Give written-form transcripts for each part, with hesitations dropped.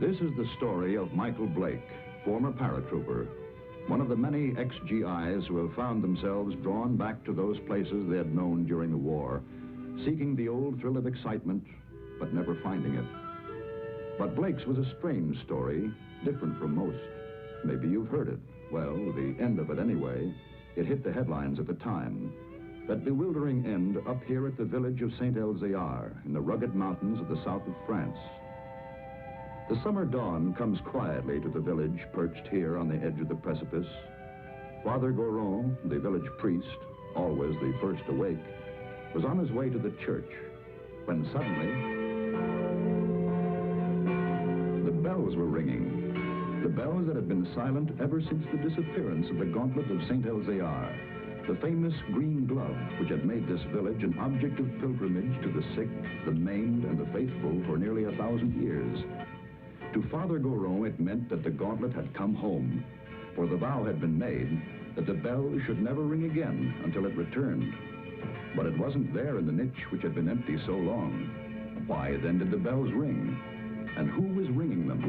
This is the story of Michael Blake, former paratrooper, one of the many ex-GIs who have found themselves drawn back to those places they had known during the war, seeking the old thrill of excitement, but never finding it. But Blake's was a strange story, different from most. Maybe you've heard it. Well, the end of it anyway. It hit the headlines at the time. That bewildering end up here at the village of Saint-Elzéar in the rugged mountains of the south of France. The summer dawn comes quietly to the village perched here on the edge of the precipice. Father Goron, the village priest, always the first awake, was on his way to the church when suddenly the bells were ringing. The bells that had been silent ever since the disappearance of the gauntlet of Saint-Elzéar, the famous green glove which had made this village an object of pilgrimage to the sick, the maimed, and the faithful for nearly 1,000 years. To Father Goron, it meant that the gauntlet had come home, for the vow had been made that the bell should never ring again until it returned. But it wasn't there in the niche which had been empty so long. Why then did the bells ring? And who was ringing them?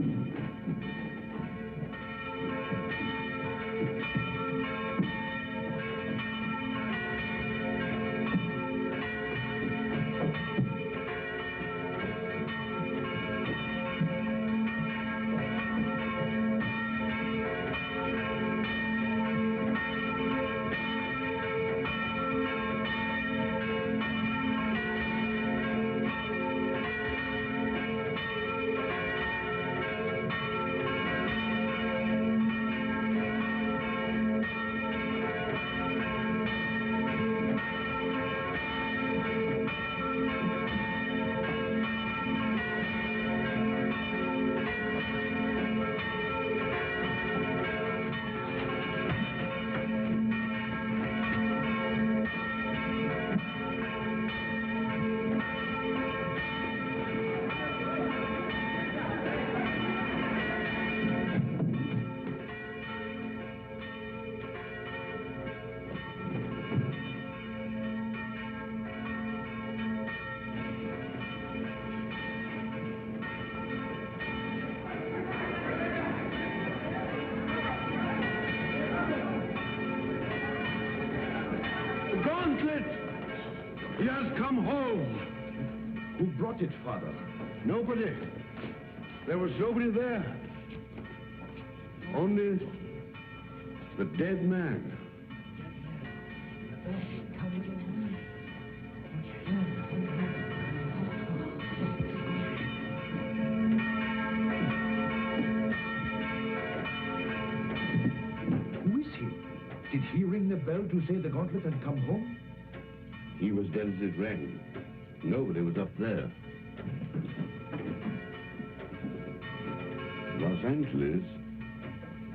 He has come home. Who brought it, Father? Nobody. There was nobody there. Only the dead man. Who is he? Did he ring the bell to say the gauntlet had come home? He was dead as it rang. Nobody was up there. Los Angeles,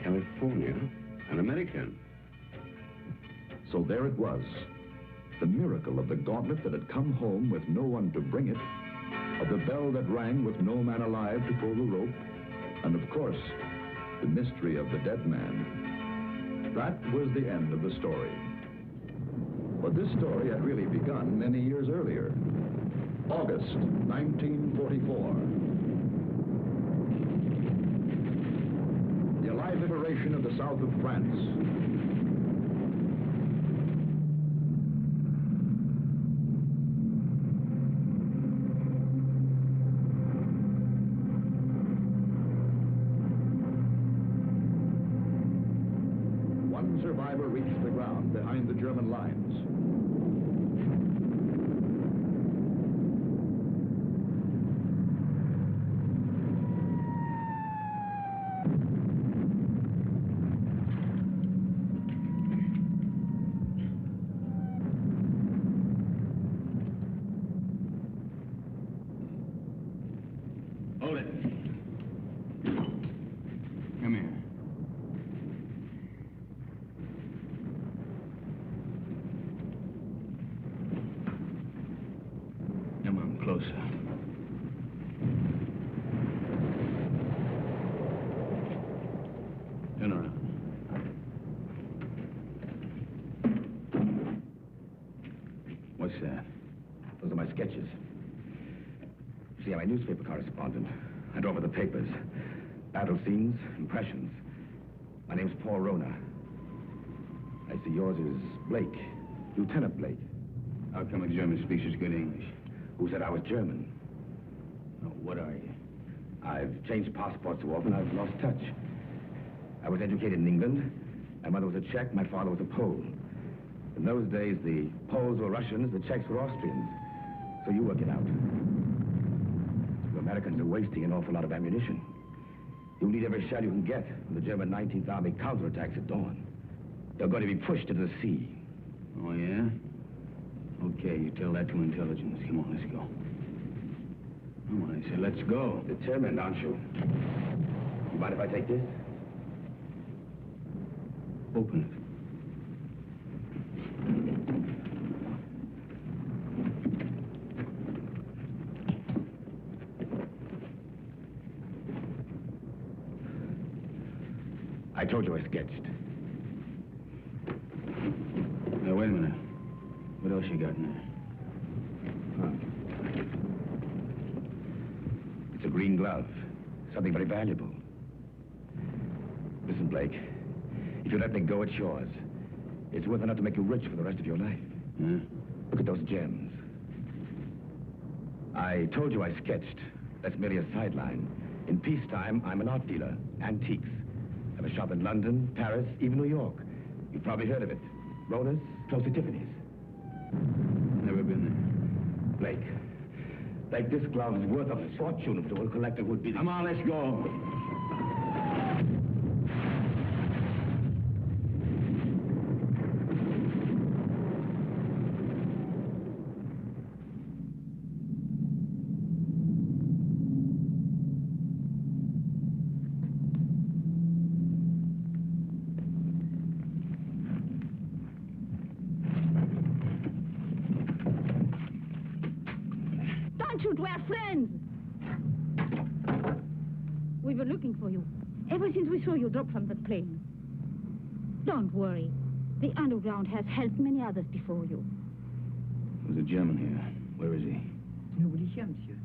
California, an American. So there it was. The miracle of the gauntlet that had come home with no one to bring it, of the bell that rang with no man alive to pull the rope, and of course, the mystery of the dead man. That was the end of the story. But this story had really begun many years earlier. August 1944. The Allied liberation of the south of France. One survivor reached the ground behind the German lines. Hold it. Come here. Come on, closer. Turn around. What's that? Those are my sketches. See, I'm a newspaper correspondent. I draw for the papers. Battle scenes, impressions. My name's Paul Rona. I see yours is Blake, Lieutenant Blake. How come a German speaks as good English? Who said I was German? Oh, what are you? I've changed passports so often I've lost touch. I was educated in England. My mother was a Czech, my father was a Pole. In those days, the Poles were Russians, the Czechs were Austrians. So you work it out. The Americans are wasting an awful lot of ammunition. You'll need every shell you can get when the German 19th Army counterattacks at dawn. They're going to be pushed into the sea. Oh, yeah? Okay, you tell that to intelligence. Come on, let's go. Come on, I said, let's go. Determined, aren't you? You mind if I take this? Open it. I told you I sketched. Now, wait a minute. What else you got in there? It's a green glove. Something very valuable. Listen, Blake. If you let me go, it's yours. It's worth enough to make you rich for the rest of your life. Huh? Look at those gems. I told you I sketched. That's merely a sideline. In peacetime, I'm an art dealer. Antiques. I have a shop in London, Paris, even New York. You've probably heard of it. Rona's, close to Tiffany's. Never been Blake. Blake, this glove is worth a fortune to a collector who'd be... Come on, let's go. We're friends. We were looking for you ever since we saw you drop from the plane. Don't worry. The underground has helped many others before you. There's a German here. Where is he? Nobody here, monsieur.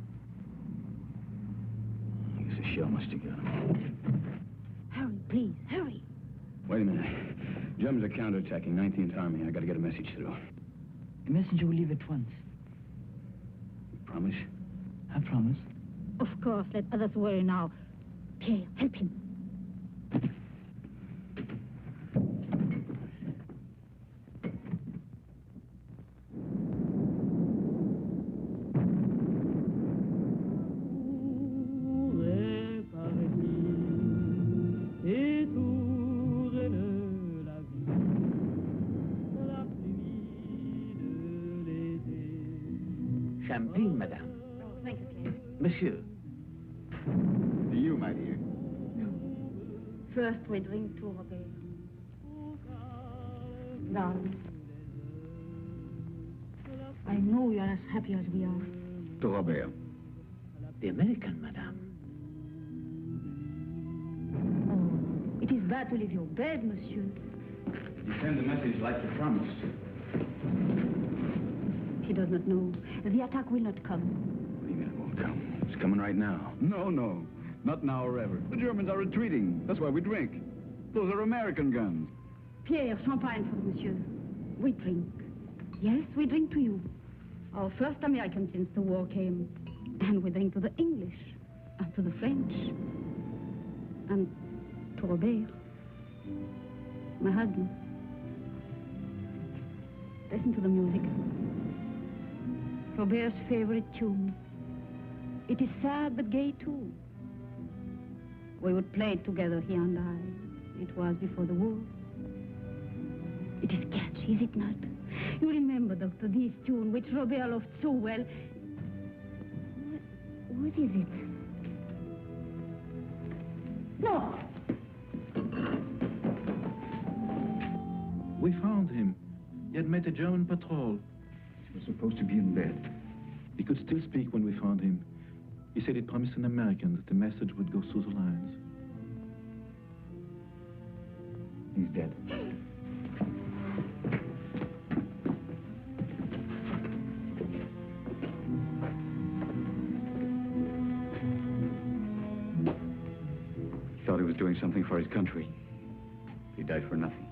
I guess the shell must have got him. Hurry, please, hurry. Wait a minute. Germans are counterattacking. 19th Army. I got to get a message through. The messenger will leave at once. Promise? I promise. Of course, let others worry now. Pierre, help him. Champagne, madame. Thank you, Pierre. Monsieur. To you, my dear. First, we drink to Robert. Darling, I know you're as happy as we are. To Robert. The American, madame. Oh, it is bad to leave your bed, monsieur. You send the message like you promised. He does not know. The attack will not come. What do you mean it won't come? It's coming right now. No, no. Not now or ever. The Germans are retreating. That's why we drink. Those are American guns. Pierre, champagne for monsieur. We drink. Yes, we drink to you. Our first American since the war came. And we drink to the English. And to the French. And to Robert. My husband. Listen to the music. Robert's favorite tune. It is sad but gay too. We would play it together, he and I. It was before the war. It is catchy, is it not? You remember, Doctor, this tune which Robert loved so well. What is it? No! We found him. He had met a German patrol. He was supposed to be in bed. He could still speak when we found him. He said he promised an American that the message would go through the lines. He's dead. for his country. He died for nothing.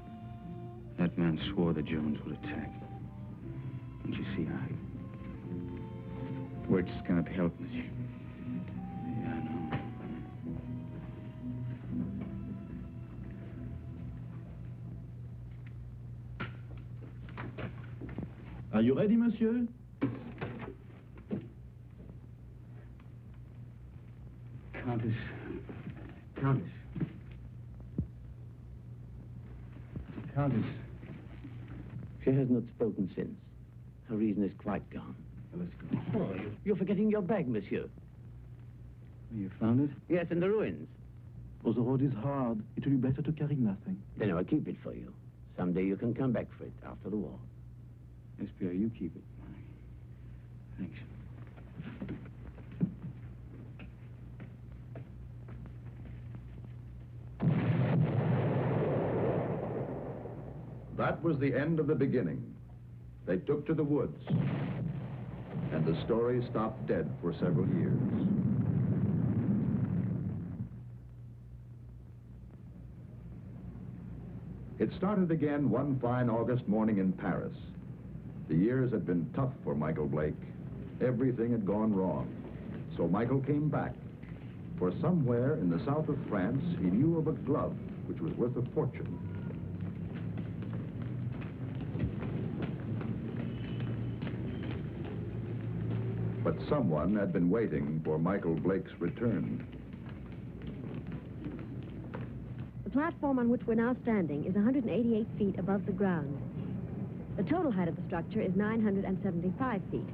That man swore the Germans would attack. Don't you see, words cannot help, monsieur. Yeah, I know. Are you ready, monsieur? Countess. She has not spoken since. Her reason is quite gone. Well, let's go. Oh, you're forgetting your bag, monsieur. You found it? Yes, in the ruins. Oh, the road is hard. It will be better to carry nothing. Then I'll keep it for you. Someday you can come back for it after the war. SPR, you keep it. Thanks. That was the end of the beginning. They took to the woods, and the story stopped dead for several years. It started again one fine August morning in Paris. The years had been tough for Michael Blake. Everything had gone wrong. So Michael came back. For somewhere in the south of France, he knew of a glove which was worth a fortune. But someone had been waiting for Michael Blake's return. The platform on which we're now standing is 188 feet above the ground. The total height of the structure is 975 feet.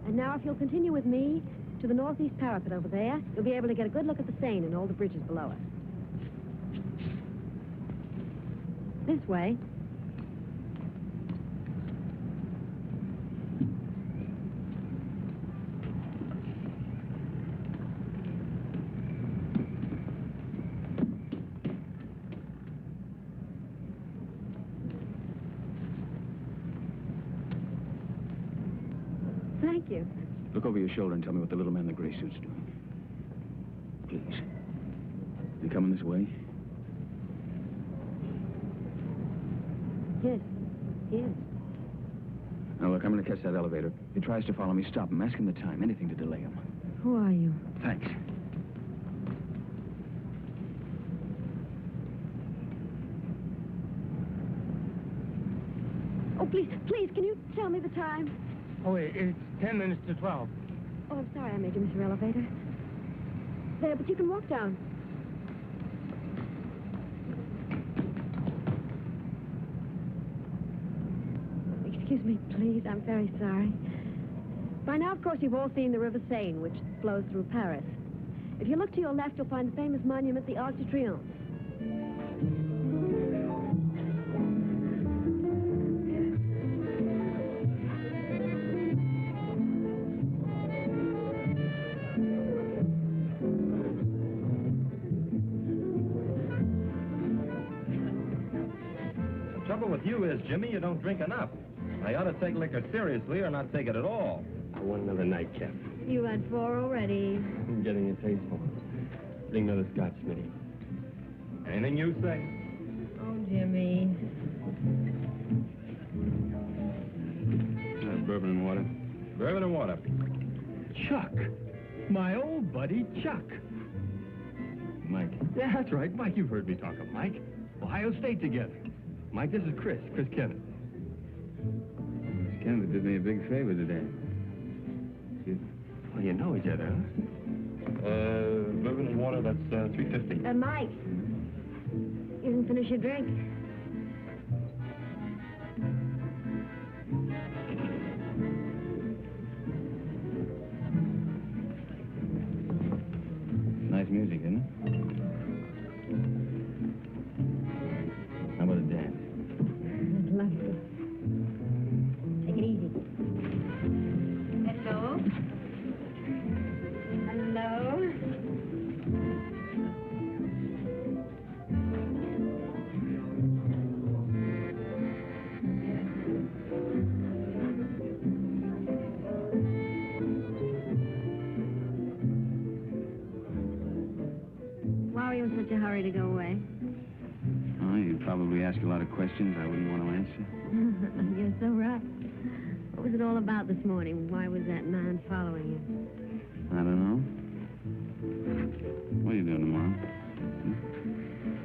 And now if you'll continue with me to the northeast parapet over there, you'll be able to get a good look at the Seine and all the bridges below us. This way. Thank you. Look over your shoulder and tell me what the little man in the gray suit's doing. Please. Is he coming this way? Yes, he is. Now, look, I'm going to catch that elevator. If he tries to follow me, stop him. Ask him the time. Anything to delay him. Who are you? Thanks. Oh, please, can you tell me the time? Oh, it's 10 minutes to 12. Oh, I'm sorry I made you miss your elevator. There, but you can walk down. Excuse me, please. I'm very sorry. By now, of course, you've all seen the River Seine, which flows through Paris. If you look to your left, you'll find the famous monument, the Arc de Triomphe. The trouble with you is, Jimmy, you don't drink enough. I ought to take liquor seriously or not take it at all. I want another nightcap. You had 4 already. I'm getting a taste for it. Bring another scotch, Smitty. Anything you say. Oh, Jimmy. Bourbon and water. Bourbon and water. Chuck. My old buddy, Chuck. Mike. Yeah, that's right. Mike, you've heard me talk of Mike. Ohio State together. Mike, this is Chris Kenneth. Miss Kennedy did me a big favor today. Excuse me. Well, you know each other, huh? Bourbon and water, that's $3.50. Mike. You didn't finish your drink. Nice music, isn't it? How about a dance? Lovely. Take it easy. Hello? Hello? probably ask a lot of questions I wouldn't want to answer. You're so right. What was it all about this morning? Why was that man following you? I don't know. What are you doing tomorrow?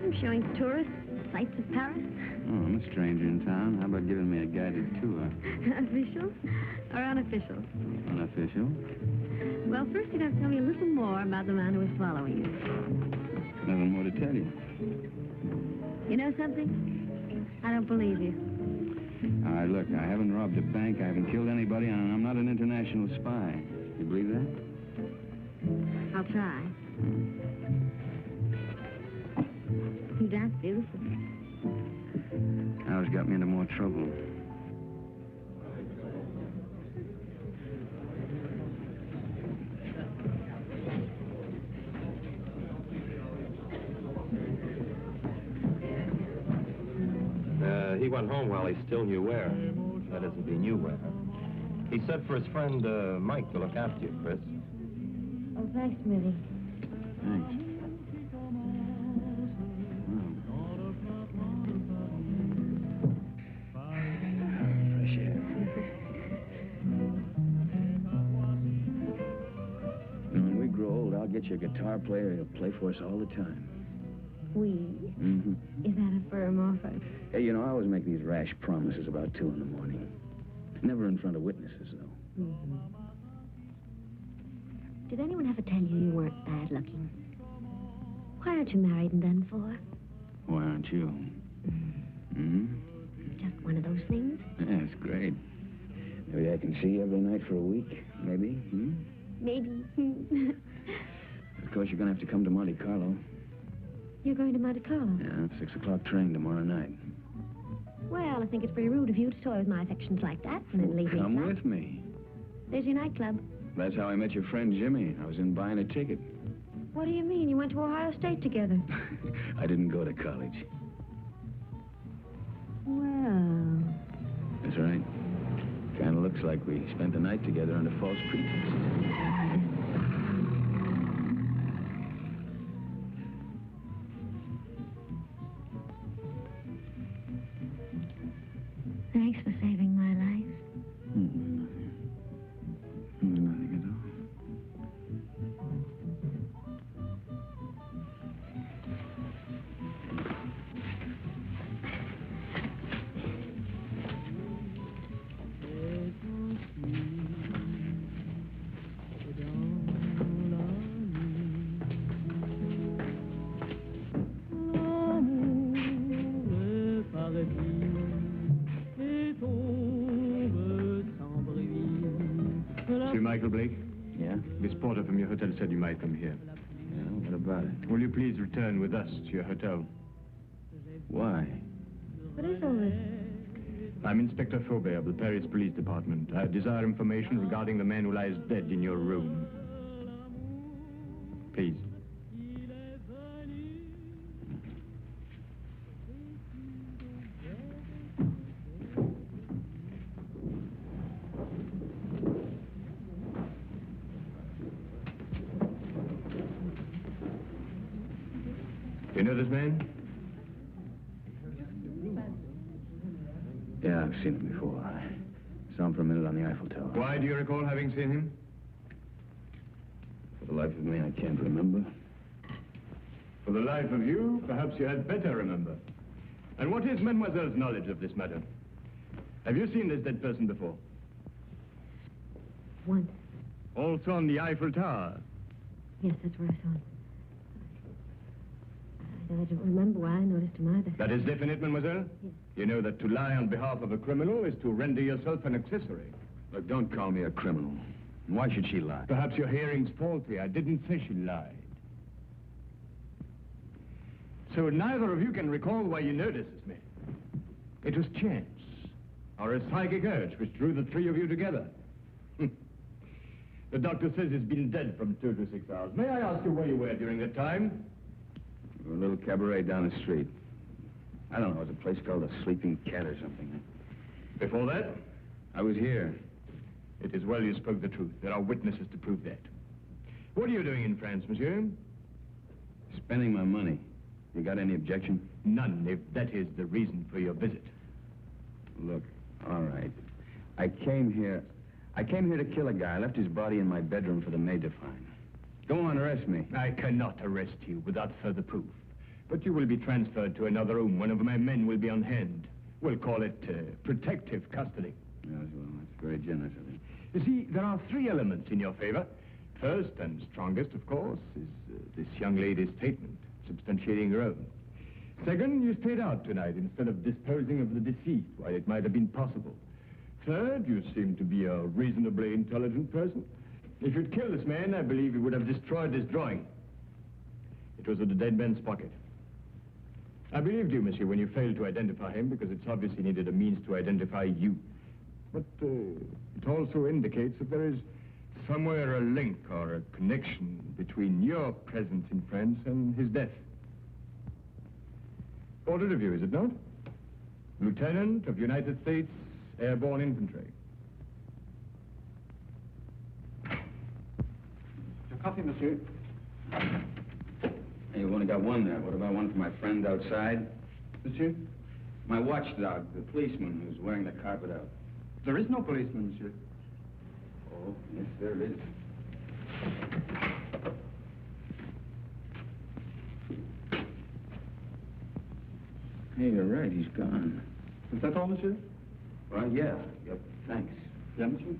I'm showing tourists sights of Paris. Oh, I'm a stranger in town. How about giving me a guided tour? Official or unofficial? Unofficial. Well, first you'd have to tell me a little more about the man who was following you. Nothing more to tell you. You know something? I don't believe you. All right, look, I haven't robbed a bank, I haven't killed anybody, and I'm not an international spy. You believe that? I'll try. You dance beautiful. Hours got me into more trouble. He went home while he still knew where. That isn't, he knew where. He said for his friend, Mike, to look after you, Chris. Oh, thanks, Millie. Thanks. Fresh air. When we grow old, I'll get you a guitar player who'll play for us all the time. We? Mm-hmm. Is that a firm offer? Hey, you know, I always make these rash promises about 2 in the morning. Never in front of witnesses, though. Mm-hmm. Did anyone ever tell you you weren't bad looking? Why aren't you married and done for? Why aren't you? Mm-hmm. Just one of those things? Yeah, it's great. Maybe I can see you every night for a week, maybe? Hmm? Maybe. Of course, you're going to have to come to Monte Carlo. You're going to Monte Carlo? Yeah, 6 o'clock train tomorrow night. Well, I think it's pretty rude of you to toy with my affections like that and then leave me Come flat. with me. There's your nightclub. That's how I met your friend Jimmy. I was in buying a ticket. What do you mean? You went to Ohio State together. I didn't go to college. Well... That's right. Kind of looks like we spent the night together under false pretenses. Thanks for saving my life. Nothing at all. Monsieur Michael Blake? Yeah? This porter from your hotel said you might come here. Yeah, what about it? Will you please return with us to your hotel? Why? What is all this? I'm Inspector Faubert of the Paris Police Department. I desire information regarding the man who lies dead in your room. Please. You know this man? Yeah, I've seen him before. I saw him for a minute on the Eiffel Tower. Why do you recall having seen him? For the life of me, I can't remember. For the life of you, perhaps you had better remember. And what is Mademoiselle's knowledge of this matter? Have you seen this dead person before? Once. Also on the Eiffel Tower? Yes, that's where I saw him. I don't remember why I noticed him either. That is definite, mademoiselle? Yes. You know that to lie on behalf of a criminal is to render yourself an accessory. Look, don't call me a criminal. Why should she lie? Perhaps your hearing's faulty. I didn't say she lied. So neither of you can recall why you noticed me. It was chance, or a psychic urge which drew the 3 of you together. The doctor says he's been dead from 2 to 6 hours. May I ask you where you were during that time? A little cabaret down the street. I don't know, it was a place called the Sleeping Cat or something. Before that? I was here. It is well you spoke the truth. There are witnesses to prove that. What are you doing in France, monsieur? Spending my money. You got any objection? None, if that is the reason for your visit. Look, all right. I came here to kill a guy. I left his body in my bedroom for the maid to find. Go on, arrest me. I cannot arrest you without further proof. But you will be transferred to another room. One of my men will be on hand. We'll call it protective custody. Yes, well, that's very generous of you. You see, there are three elements in your favor. First and strongest, of course, is this young lady's statement, substantiating her own. Second, you stayed out tonight instead of disposing of the deceased while it might have been possible. Third, you seem to be a reasonably intelligent person. If you'd killed this man, I believe you would have destroyed this drawing. It was in the dead man's pocket. I believed you, monsieur, when you failed to identify him, because it's obvious he needed a means to identify you. But it also indicates that there is somewhere a link or a connection between your presence in France and his death. Ordered of you, is it not? Lieutenant of United States Airborne Infantry. Your coffee, monsieur. Hey, you've only got one there. What about one for my friend outside? Monsieur? My watchdog, the policeman who's wearing the carpet out. There is no policeman, monsieur. Oh, yes, there is. Hey, you're right, he's gone. Is that all, monsieur? Well, yeah. Yep, thanks. Yeah, monsieur.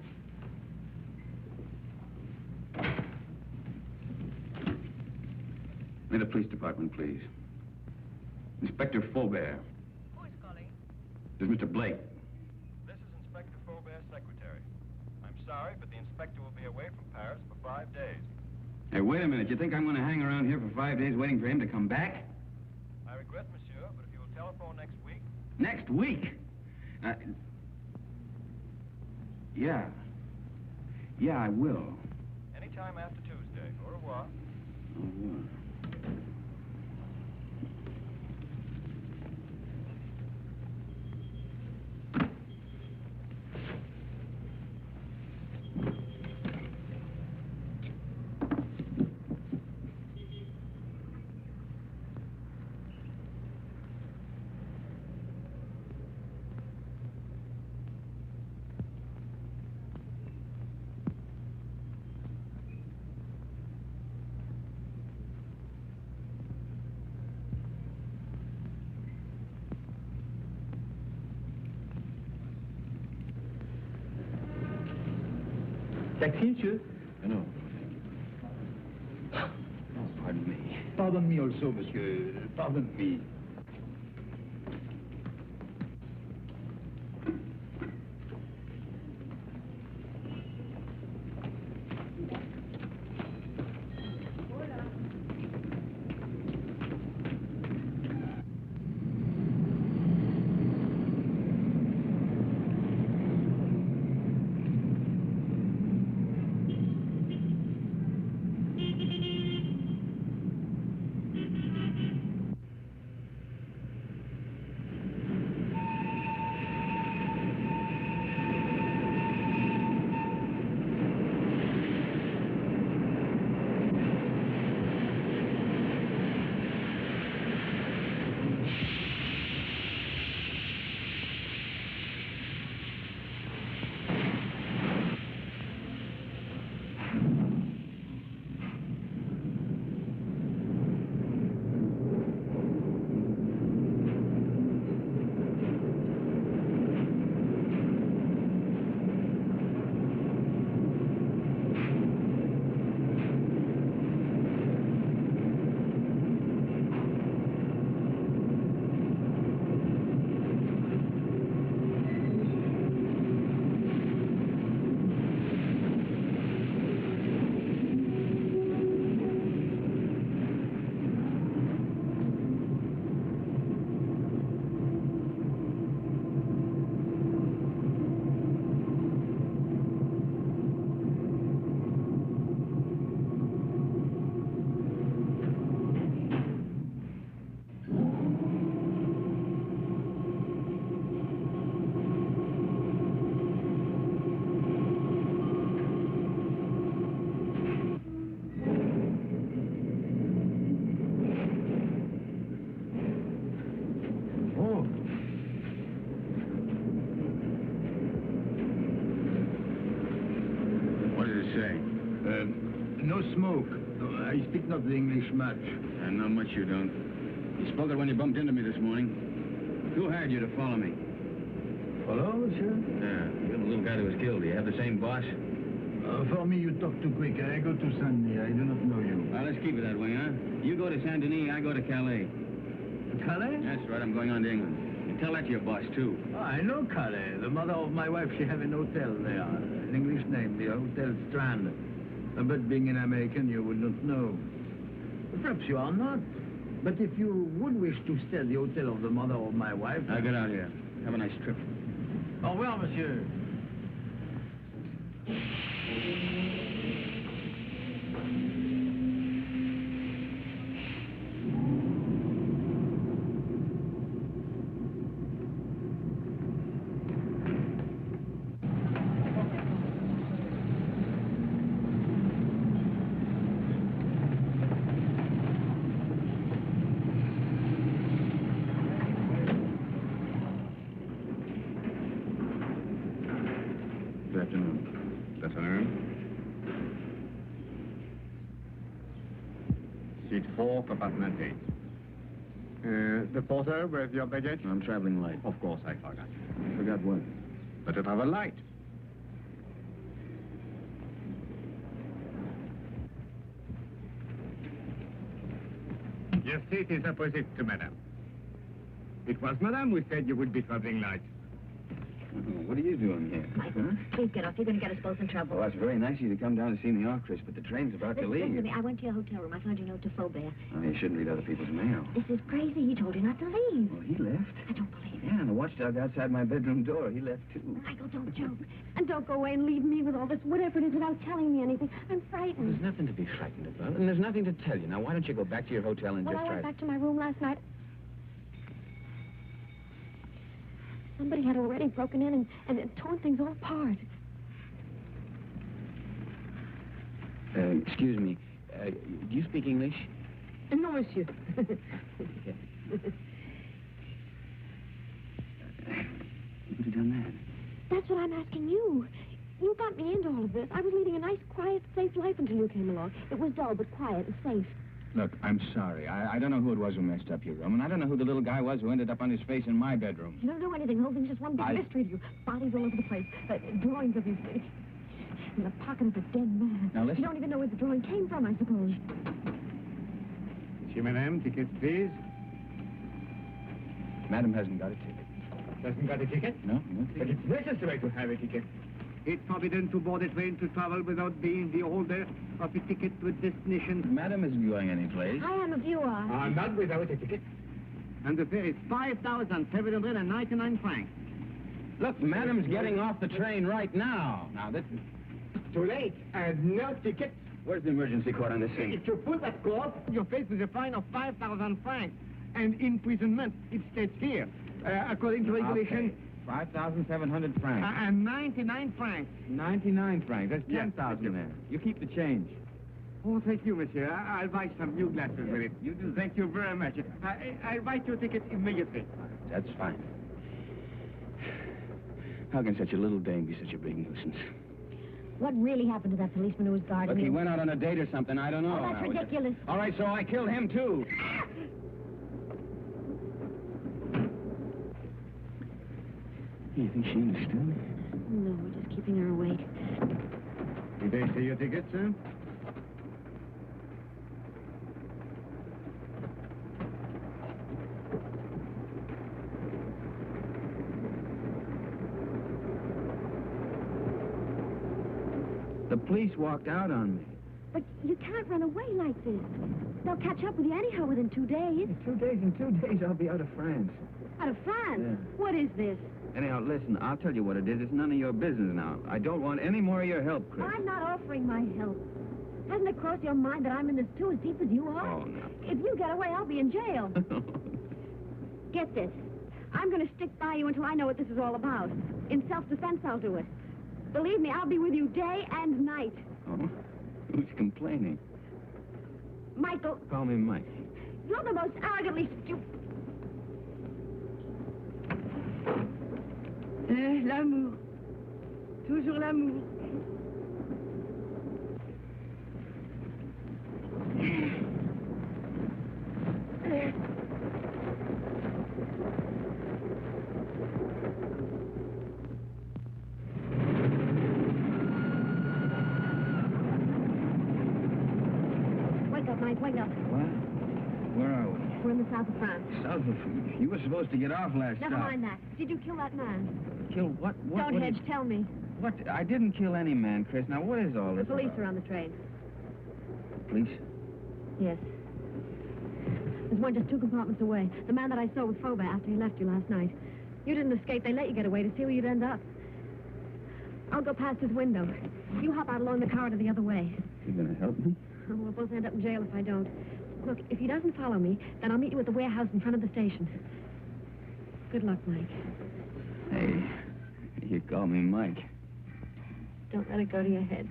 May the police department, please. Inspector Faubert. Who is calling? This is Mr. Blake. This is Inspector Faubert's secretary. I'm sorry, but the inspector will be away from Paris for 5 days. Hey, wait a minute. You think I'm going to hang around here for 5 days waiting for him to come back? I regret, monsieur, but if you will telephone next week... Next week? Yeah. Yeah, I will. Anytime after Tuesday. Au revoir. Au revoir. Taxi, monsieur? No. Oh, pardon me. Pardon me also, monsieur. Pardon me. I speak not the English much. And not much you don't. You spoke it when you bumped into me this morning. Who hired you to follow me? Follow, monsieur? Yeah, you're the little guy that was killed. Do you have the same boss? For me, you talk too quick. I go to Saint-Denis. I do not know you. Well, let's keep it that way, huh? You go to Saint-Denis, I go to Calais. Calais? That's right, I'm going on to England. And tell that to your boss, too. Oh, I know Calais. The mother of my wife, she have an hotel there. An English name, the Hotel Strand. But being an American, you would not know. Perhaps you are not. But if you would wish to stay at the hotel of the mother of my wife... Now, get out here. Have a nice trip. Au revoir, monsieur. Good afternoon. Good afternoon. Seat 4, compartment 8. The porter, where's your baggage? I'm traveling light. Of course, I forgot. Forgot what? But to travel light. Your seat is opposite to Madame. It was Madame who said you would be traveling light. What are you doing here? Michael, please get off. You're going to get us both in trouble. Well, that's very nice of you to come down to see me off, Chris, but the train's about to Listen leave. to me. I went to your hotel room. I found your note to Faubert. Oh, you shouldn't read other people's mail. This is crazy. He told you not to leave. Well, he left. I don't believe it. Yeah, and the watchdog outside my bedroom door, he left, too. Michael, don't joke. And don't go away and leave me with all this whatever it is without telling me anything. I'm frightened. There's nothing to be frightened about, and there's nothing to tell you. Now, why don't you go back to your hotel and When just I try went back to my room last night, somebody had already broken in and torn things all apart. Excuse me. Do you speak English? No, monsieur. Who'd have done that? That's what I'm asking you. You got me into all of this. I was leading a nice, quiet, safe life until you came along. It was dull, but quiet and safe. Look, I'm sorry. I don't know who it was who messed up your room, and I don't know who the little guy was who ended up on his face in my bedroom. You don't know anything. The whole thing's just one big mystery to you. Bodies all over the place. Drawings of you in the pocket of a dead man. Now, listen. You don't even know where the drawing came from, I suppose. Monsieur, Madame, tickets, please. Madam hasn't got a ticket. Doesn't got a ticket? No, no But ticket. it's necessary to have a ticket. It's forbidden to board a train to travel without being the holder of a ticket to a destination. Madam isn't going anyplace. I am if you are. Not without a ticket. And the fare is 5,799 francs. Look, Madam's getting off the train right now. Now, this is... Too late. And no ticket. Where's the emergency court on this thing? If you pull that cord, you're faced with a fine of 5,000 francs and imprisonment. It states here, according to regulation. Okay. 5,700 francs. And 99 francs. 99 francs. That's Yes, 10,000 there. You keep the change. Oh, thank you, monsieur. I'll buy some new glasses with it. You do. Thank you very much. I'll write your ticket immediately. That's fine. How can such a little dame be such a big nuisance? What really happened to that policeman who was guarding Look, he you? went out on a date or something. I don't know. Oh, that's Now, ridiculous. All right, so I killed him, too. You think she understood? No, we're just keeping her awake. Did they see your ticket, sir? The police walked out on me. But you can't run away like this. They'll catch up with you anyhow within 2 days. In 2 days, in 2 days, I'll be out of France. Out of France? Yeah. What is this? Anyhow, listen, I'll tell you what it is. It's none of your business now. I don't want any more of your help, Chris. I'm not offering my help. Hasn't it crossed your mind that I'm in this too as deep as you are? Oh, no. If you get away, I'll be in jail. Get this. I'm going to stick by you until I know what this is all about. In self-defense, I'll do it. Believe me, I'll be with you day and night. Oh? Who's complaining? Michael, Call me Mike. you're the most arrogantly stupid... L'amour. Toujours l'amour. south of France. South of... You were supposed to get off last Never stop. mind that. Did you kill that man? Kill what? Don't hedge, tell me. What? I didn't kill any man, Chris. Now, what is all The this police about? are on the train. Police? Yes. There's one just 2 compartments away. The man that I saw with Faubert after he left you last night. You didn't escape. They let you get away to see where you'd end up. I'll go past his window. You hop out along the corridor the other way. You gonna help me? Oh, we'll both end up in jail if I don't. Look, if he doesn't follow me, then I'll meet you at the warehouse in front of the station. Good luck, Mike. Hey, you call me Mike. Don't let it go to your head.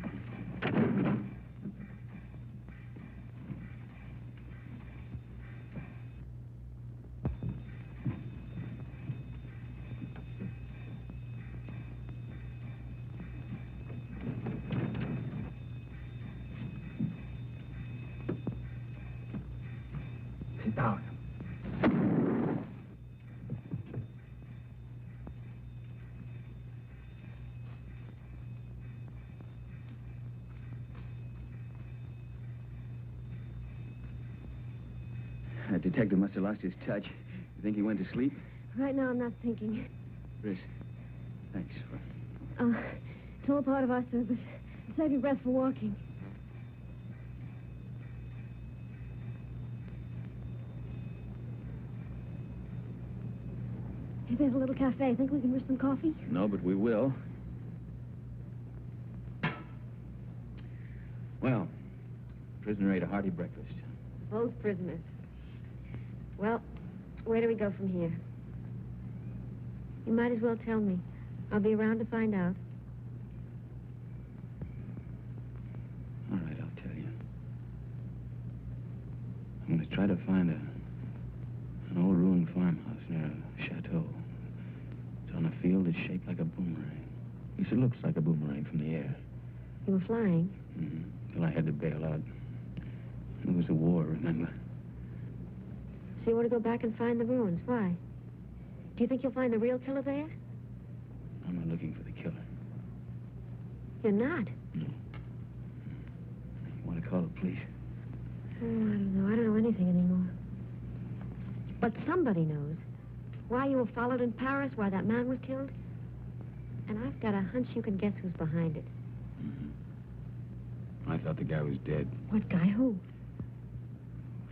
Sit down. That detective must have lost his touch. You think he went to sleep? Right now, I'm not thinking. Chris, thanks for... It's all part of our service. Save your breath for walking. Hey, there's a little cafe. Think we can wish some coffee? No, but we will. Well, prisoner ate a hearty breakfast. Both prisoners. Well, where do we go from here? You might as well tell me. I'll be around to find out. All right, I'll tell you. I'm going to try to find an old ruined farmhouse near a chateau. It's on a field that's shaped like a boomerang. At least it looks like a boomerang from the air. You were flying? Mm-hmm. Till I had to bail out. It was a war, remember? So you want to go back and find the ruins. Why? Do you think you'll find the real killer there? I'm not looking for the killer. You're not? No. You want to call the police? Oh, I don't know. I don't know anything anymore. But somebody knows. Why you were followed in Paris, why that man was killed. And I've got a hunch you can guess who's behind it. Mm-hmm. I thought the guy was dead. What guy? Who?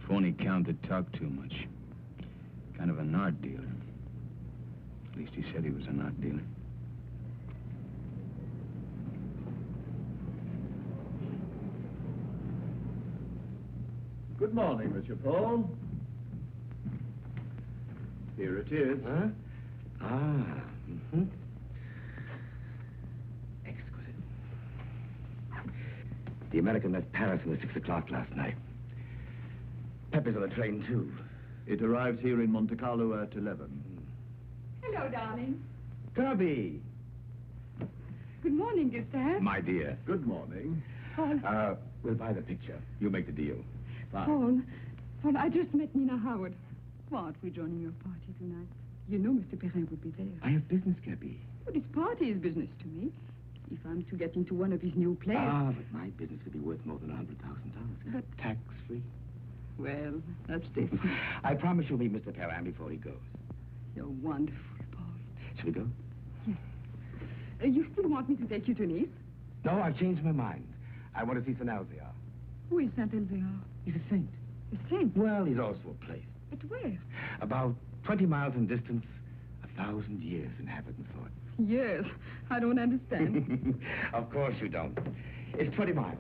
Phony count that talked too much. Kind of an art dealer. At least he said he was an art dealer. Good morning, Monsieur Paul. Here it is. Huh? Ah, mm-hmm. Exquisite. The American left Paris at 6 o'clock last night. Pepper's on the train, too. It arrives here in Monte Carlo at 11. Hello, darling. Kirby! Good morning, Gustave. My dear. Good morning. Paul, We'll buy the picture. You make the deal. Fine. Paul, I just met Nina Howard. Why aren't we joining your party tonight? You know Mr. Perrin will be there. I have business, Kirby. But this party is business to me. If I'm to get into one of his new plays... But my business could be worth more than $100,000. But- Tax-free. Well, that's different. I promise you'll meet Mr. Perrin before he goes. You're wonderful, Paul. Shall we go? Yes. You still want me to take you to Nice? No, I've changed my mind. I want to see Saint Elzéar. Who is Saint Elzéar? He's a saint. A saint? Well, he's also a place. But where? About 20 miles in distance, 1,000 years in habit and thought. Yes, I don't understand. Of course you don't. It's 20 miles.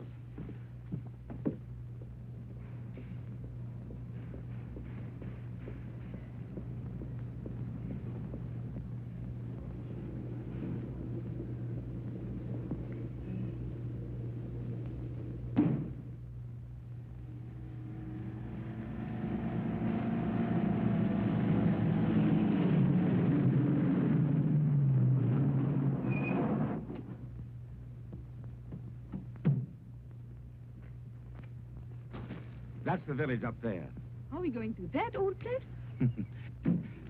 That's the village up there. Are we going to that old place?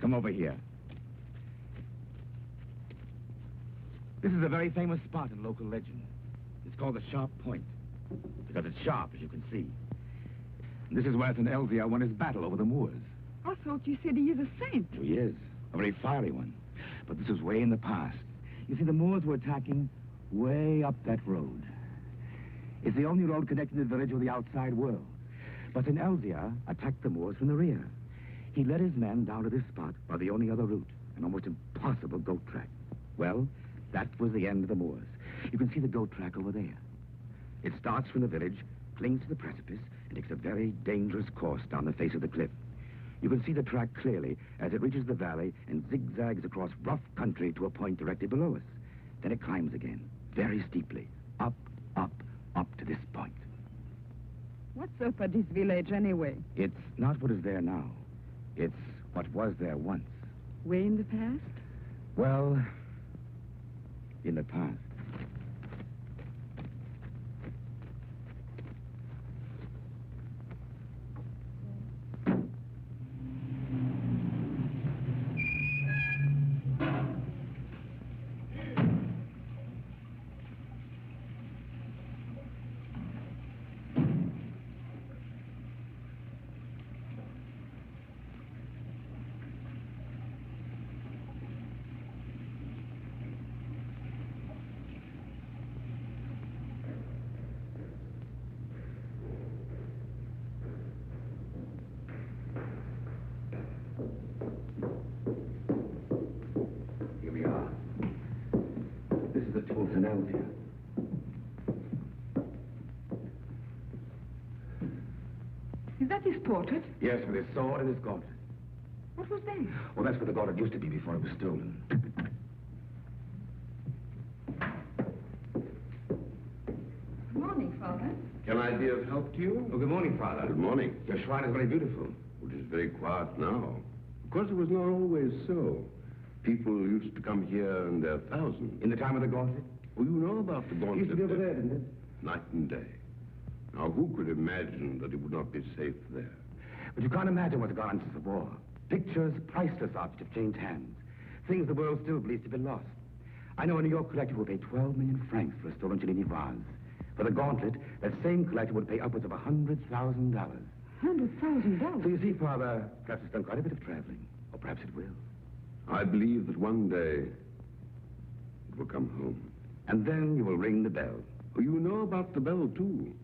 Come over here. This is a very famous spot in local legend. It's called the Sharp Point, because it's sharp, as you can see. And this is where St. Elzéar won his battle over the Moors. I thought you said he is a saint. Oh, he is. A very fiery one. But this was way in the past. You see, the Moors were attacking way up that road. It's the only road connecting the village with the outside world. But St. Elzia attacked the Moors from the rear. He led his men down to this spot by the only other route, an almost impossible goat track. Well, that was the end of the Moors. You can see the goat track over there. It starts from the village, clings to the precipice, and takes a very dangerous course down the face of the cliff. You can see the track clearly as it reaches the valley and zigzags across rough country to a point directly below us. Then it climbs again, very steeply, up, up, up to this point. What's up at this village, anyway? It's not what is there now. It's what was there once. Way in the past? Well, in the past. Is that his portrait? Yes, with his sword and his gauntlet. What was that? Well, that's where the gauntlet used to be before it was stolen. Good morning, Father. Can I be of help to you? Oh, good morning, Father. Good morning. Your shrine is very beautiful. It is very quiet now. Of course, it was not always so. People used to come here in their thousands. In the time of the gauntlet? Well, you know about the gauntlet. It used to be over there, didn't it? Night and day. Now, who could imagine that it would not be safe there? But you can't imagine what's gone on since the war. Pictures, priceless objects have changed hands. Things the world still believes to be lost. I know a New York collector will pay 12 million francs for a stolen Cellini vase. For the gauntlet, that same collector would pay upwards of $100,000. $100,000? So you see, Father, perhaps it's done quite a bit of traveling. Or perhaps it will. I believe that one day it will come home. And then you will ring the bell. Oh, you know about the bell, too.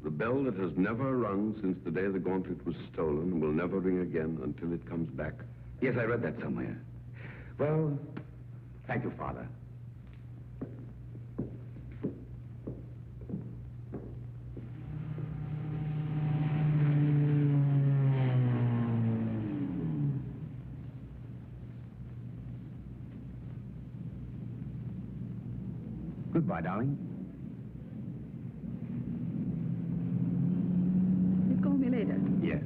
The bell that has never rung since the day the gauntlet was stolen and will never ring again until it comes back. Yes, I read that somewhere. Well, thank you, Father. Goodbye, darling. You call me later. Yes.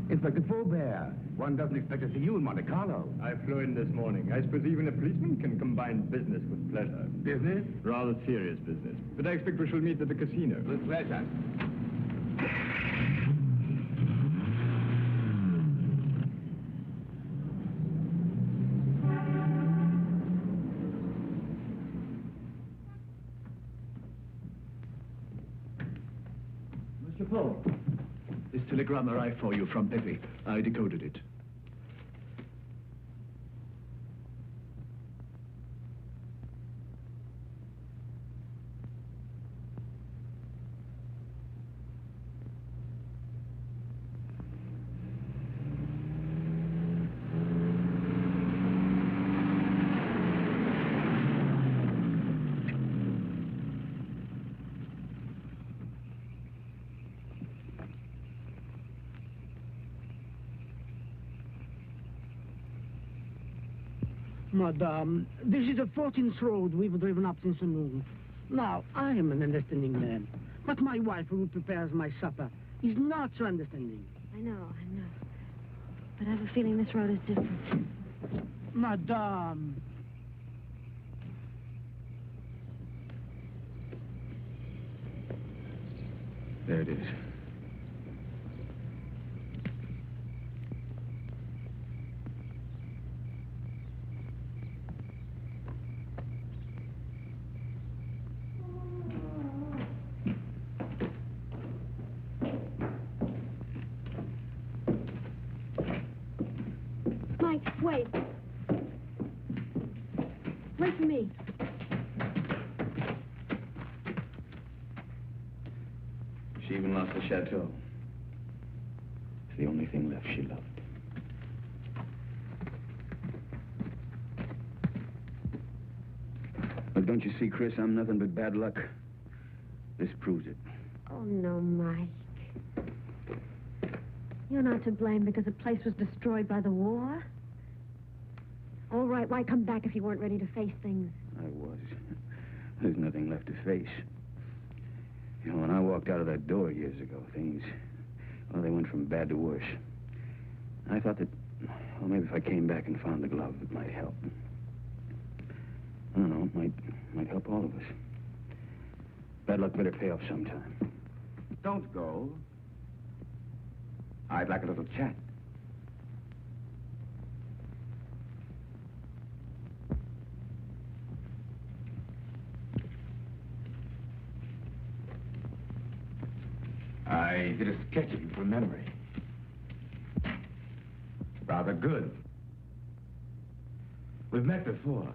Inspector Faubert, one doesn't expect to see you in Monte Carlo. I flew in this morning. I suppose even a policeman can combine business with pleasure. Business? Rather serious business. But I expect we shall meet at the casino. With pleasure. Mr. Paul, this telegram arrived for you from Pepe. I decoded it. Madame, this is the 14th road we've driven up since noon. Now, I am an understanding man, but my wife, who prepares my supper, is not so understanding. I know. But I have a feeling this road is different. Madame. There it is. Mike, wait. Wait for me. She even lost the chateau. It's the only thing left she loved. Look, don't you see, Chris, I'm nothing but bad luck. This proves it. Oh, no, Mike. You're not to blame because the place was destroyed by the war. All right, why come back if you weren't ready to face things? I was. There's nothing left to face. You know, when I walked out of that door years ago, things, well, they went from bad to worse. I thought that, well, maybe if I came back and found the glove, it might help. I don't know, it might help all of us. Bad luck better pay off sometime. Don't go. I'd like a little chat. I did a sketch of you from memory. Rather good. We've met before.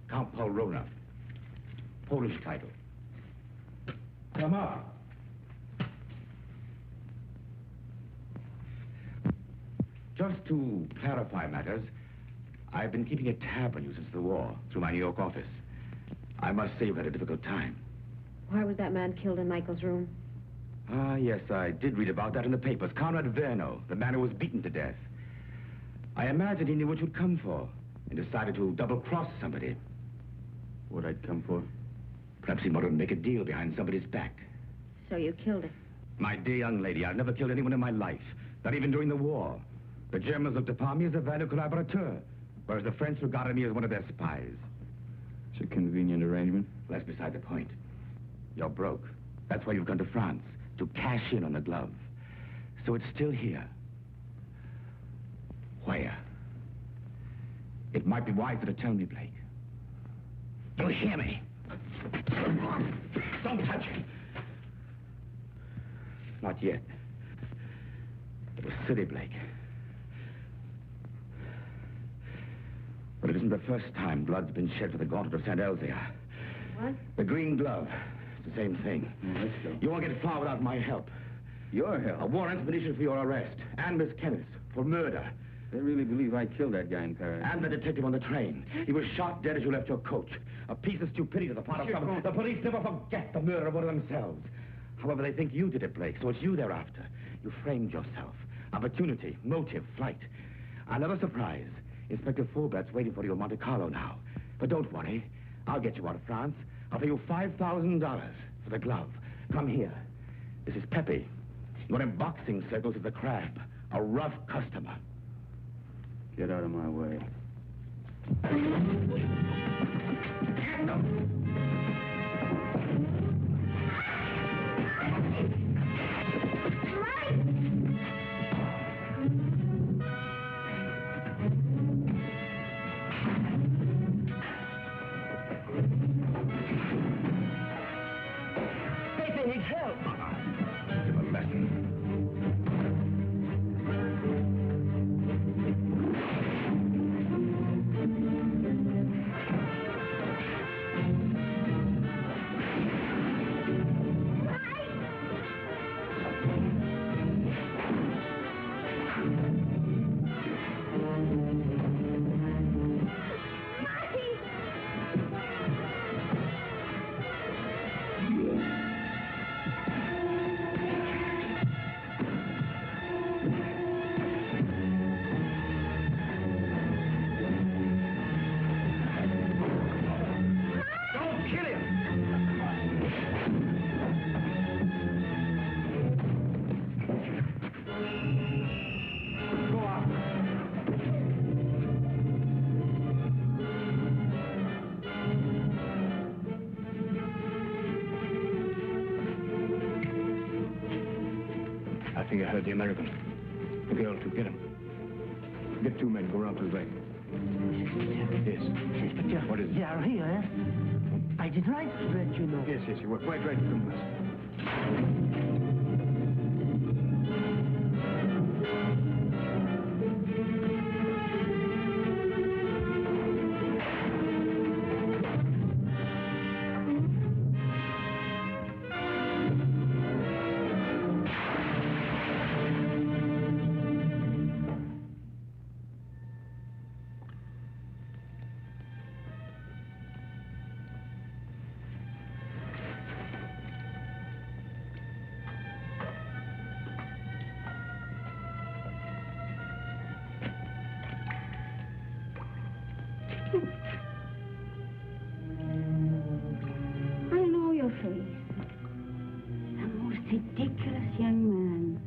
Count Paul Rona. Polish title. Come up. Just to clarify matters, I've been keeping a tab on you since the war, through my New York office. I must say you've had a difficult time. Why was that man killed in Michael's room? Ah, yes, I did read about that in the papers. Conrad Verno, the man who was beaten to death. I imagined he knew what you'd come for and decided to double-cross somebody. What I'd come for? Perhaps he wanted to make a deal behind somebody's back. So you killed him? My dear young lady, I've never killed anyone in my life, not even during the war. The Germans looked upon me as a valued collaborator, whereas the French regarded me as one of their spies. It's a convenient arrangement. Well, that's beside the point. You're broke. That's why you've gone to France, to cash in on the glove. So it's still here. Where? It might be wiser to tell me, Blake. You hear me? Don't touch it. Not yet. It was silly, Blake. But it isn't the first time blood's been shed for the gauntlet of St. Elzea. What? The green glove. It's the same thing. Let's go. You won't get far without my help. Your help? A warrant's been issued for your arrest. And Miss Kenneth for murder. They really believe I killed that guy in Paris. And the detective on the train. He was shot dead as you left your coach. A piece of stupidity to the part of some... The police never forget the murder of one of themselves. However, they think you did it, Blake, so it's you they're after. You framed yourself. Opportunity, motive, flight. Another surprise. Inspector Faubert's waiting for you in Monte Carlo now. But don't worry. I'll get you out of France. I'll pay you $5,000 for the glove. Come here. This is Pepe. You're in boxing circles with the crab. A rough customer. Get out of my way. Get them! I think I heard the American. The girl too. Get him. Get two men. Go around to the bank. Yes. Inspector. What is it? They are here, eh? I did right to let you know. Yes, you were quite right to come with us. I know your face. A most ridiculous young man.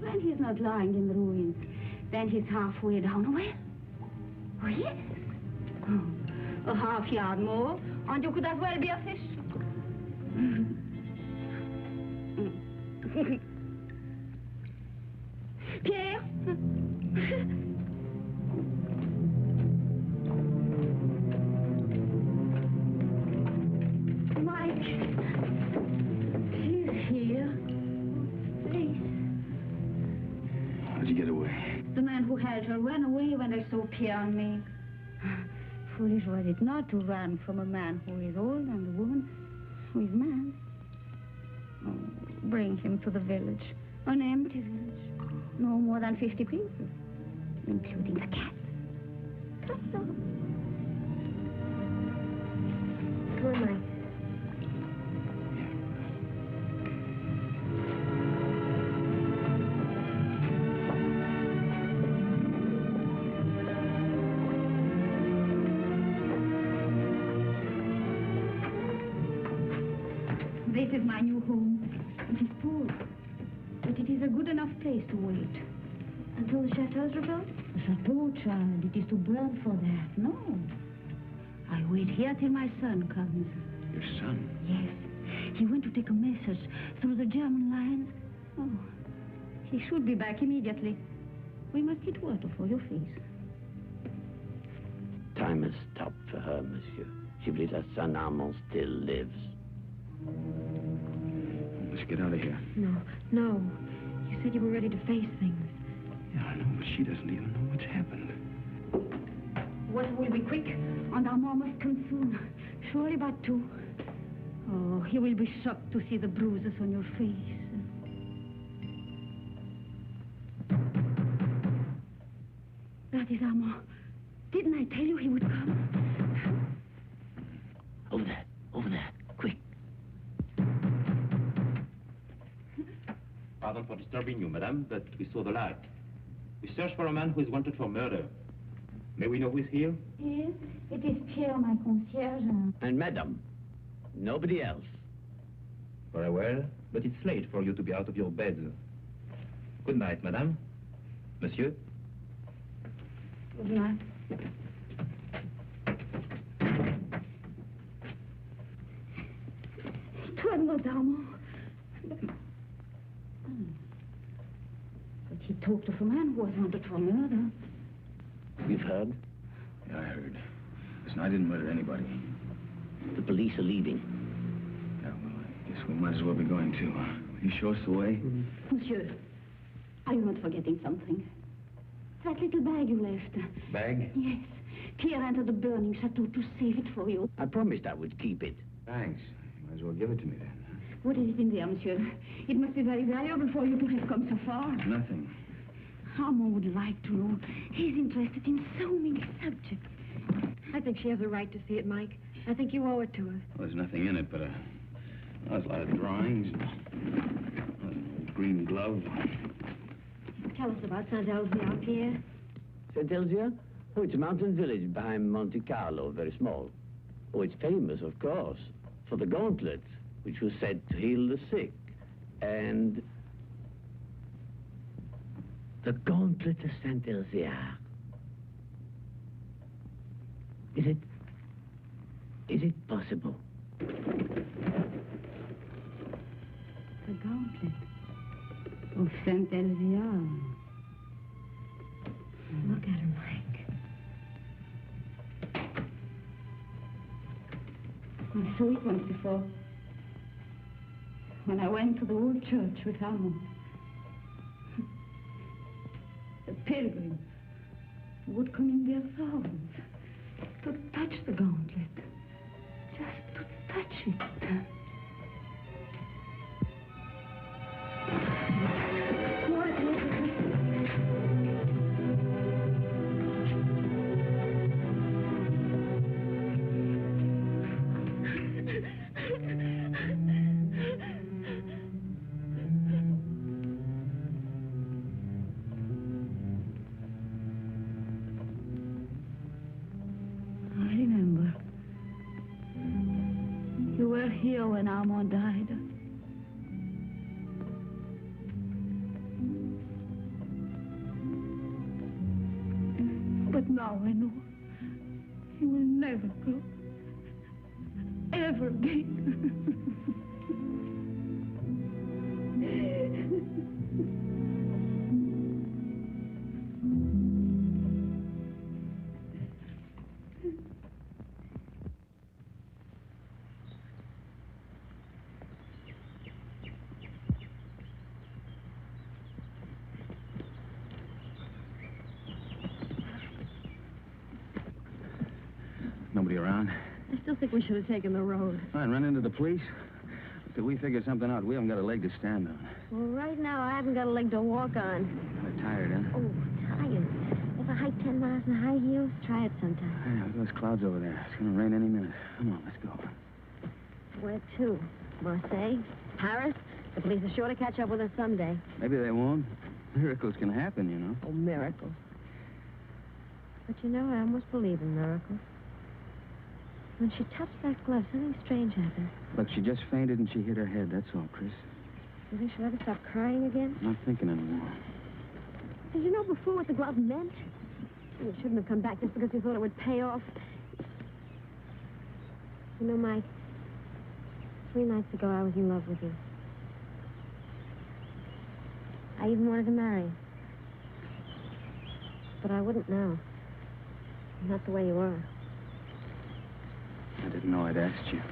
When he's not lying in the ruins, then he's halfway down a well. Oh, yes. Oh, a half yard more, and you could as well be a fish. Pierre? Mike? He's here. Please. How'd you get away? The man who held her ran away when I saw Pierre and me. Foolish was it not to run from a man who is old and a woman who is mad. Oh, bring him to the village. An empty village. No more than 50 pieces, including the cat. Come on. Come on, Mike. This is my new home. It is poor, but it is a good enough place to wait. Until the chateau's rebuilt? The chateau, child, it is to burn for that. No. I wait here till my son comes. Your son? Yes. He went to take a message through the German lines. Oh, he should be back immediately. We must get water for your face. Time has stopped for her, monsieur. She believes her son Armand still lives. Let's get out of here. No. You said you were ready to face things. Yeah, I know, but she doesn't even know what's happened. Water will be quick, and Armand must come soon. Surely about 2. Oh, he will be shocked to see the bruises on your face. That is Armand. Didn't I tell you he would come? Over there, quick. Pardon for disturbing you, madame, but we saw the light. We search for a man who is wanted for murder. May we know who is here? Yes, it is Pierre, my concierge. And madame, nobody else. Very well, but it's late for you to be out of your bed. Good night, madame. Monsieur? Good night. It was not Armand. But he talked of a man who was wanted for murder. You've heard? Yeah, I heard. Listen, I didn't murder anybody. The police are leaving. Yeah, well, I guess we might as well be going too. Will you show us the way? Monsieur, are you not forgetting something? That little bag you left. Bag? Yes. Pierre entered the burning chateau to save it for you. I promised I would keep it. Thanks. You might as well give it to me then. What is it in there, monsieur? It must be very valuable for you to have come so far. Nothing. Armand would like to know. He's interested in so many subjects. I think she has a right to see it, Mike. I think you owe it to her. Well, there's nothing in it, but there's a lot of drawings. An old green glove. Tell us about Saint-Elzéar, Pierre. Saint-Elzéar? Oh, it's a mountain village behind Monte Carlo, very small. Oh, it's famous, of course, for the gauntlet, which was said to heal the sick. And the gauntlet of Saint-Elzéar. Is it possible? The gauntlet of Saint-Elzéar. Look at her, Mike. I saw it once before. When I went to the old church with Armand. The pilgrims would come in their thousands to touch the gauntlet. Just to touch it. here when Armand died. But now I know he will never go. Ever again. Nobody around? I still think we should have taken the road. Fine, run into the police. Till we figure something out, we haven't got a leg to stand on. Well, right now, I haven't got a leg to walk on. Kind of tired, huh? Oh, tired. If I hike 10 miles in high heels, try it sometime. Hey, look at those clouds over there. It's going to rain any minute. Come on, let's go. Where to? Marseille? Paris? The police are sure to catch up with us someday. Maybe they won't. Miracles can happen, you know. Oh, miracles. But you know, I almost believe in miracles. When she touched that glove, something strange happened. Look, she just fainted and she hit her head, that's all, Chris. You think she'll ever stop crying again? I'm not thinking anymore. Did you know before what the glove meant? You shouldn't have come back just because you thought it would pay off. You know, Mike, 3 nights ago I was in love with you. I even wanted to marry you. But I wouldn't now. Not the way you were. I didn't know I'd asked you.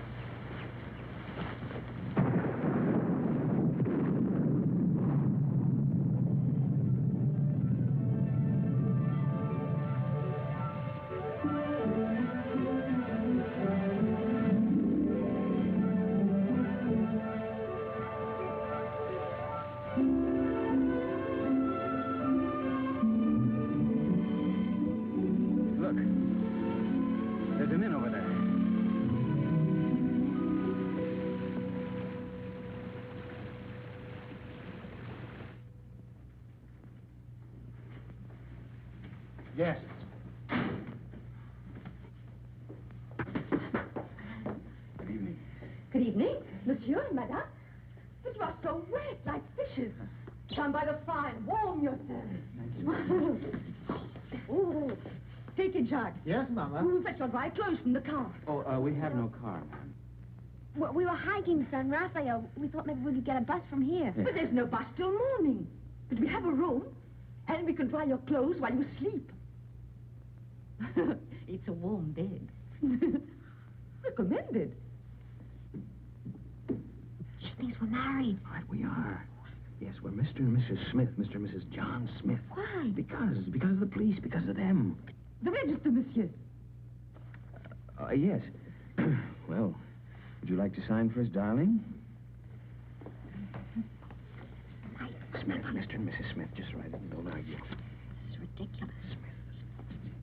Look, there's an inn over there. Yes. Good evening. Good evening, monsieur and madame. But you are so wet, like fishes. Stand by the fire and warm yourselves. Oh, take it, Jacques. Yes, Mama. We'll fetch your dry clothes from the car. Oh, we have no car, ma'am. Well, we were hiking San Rafael. We thought maybe we could get a bus from here. But there's no bus till morning. But we have a room, and we can dry your clothes while you sleep. It's a warm bed. Recommended. She thinks we're married. Right, we are. Yes, we're Mr. and Mrs. Smith, Mr. and Mrs. John Smith. Why? Because of the police, because of them. The register, monsieur. Yes. Well, would you like to sign for us, darling? Smith, Mr. and Mrs. Smith, just write it and don't argue. This is ridiculous.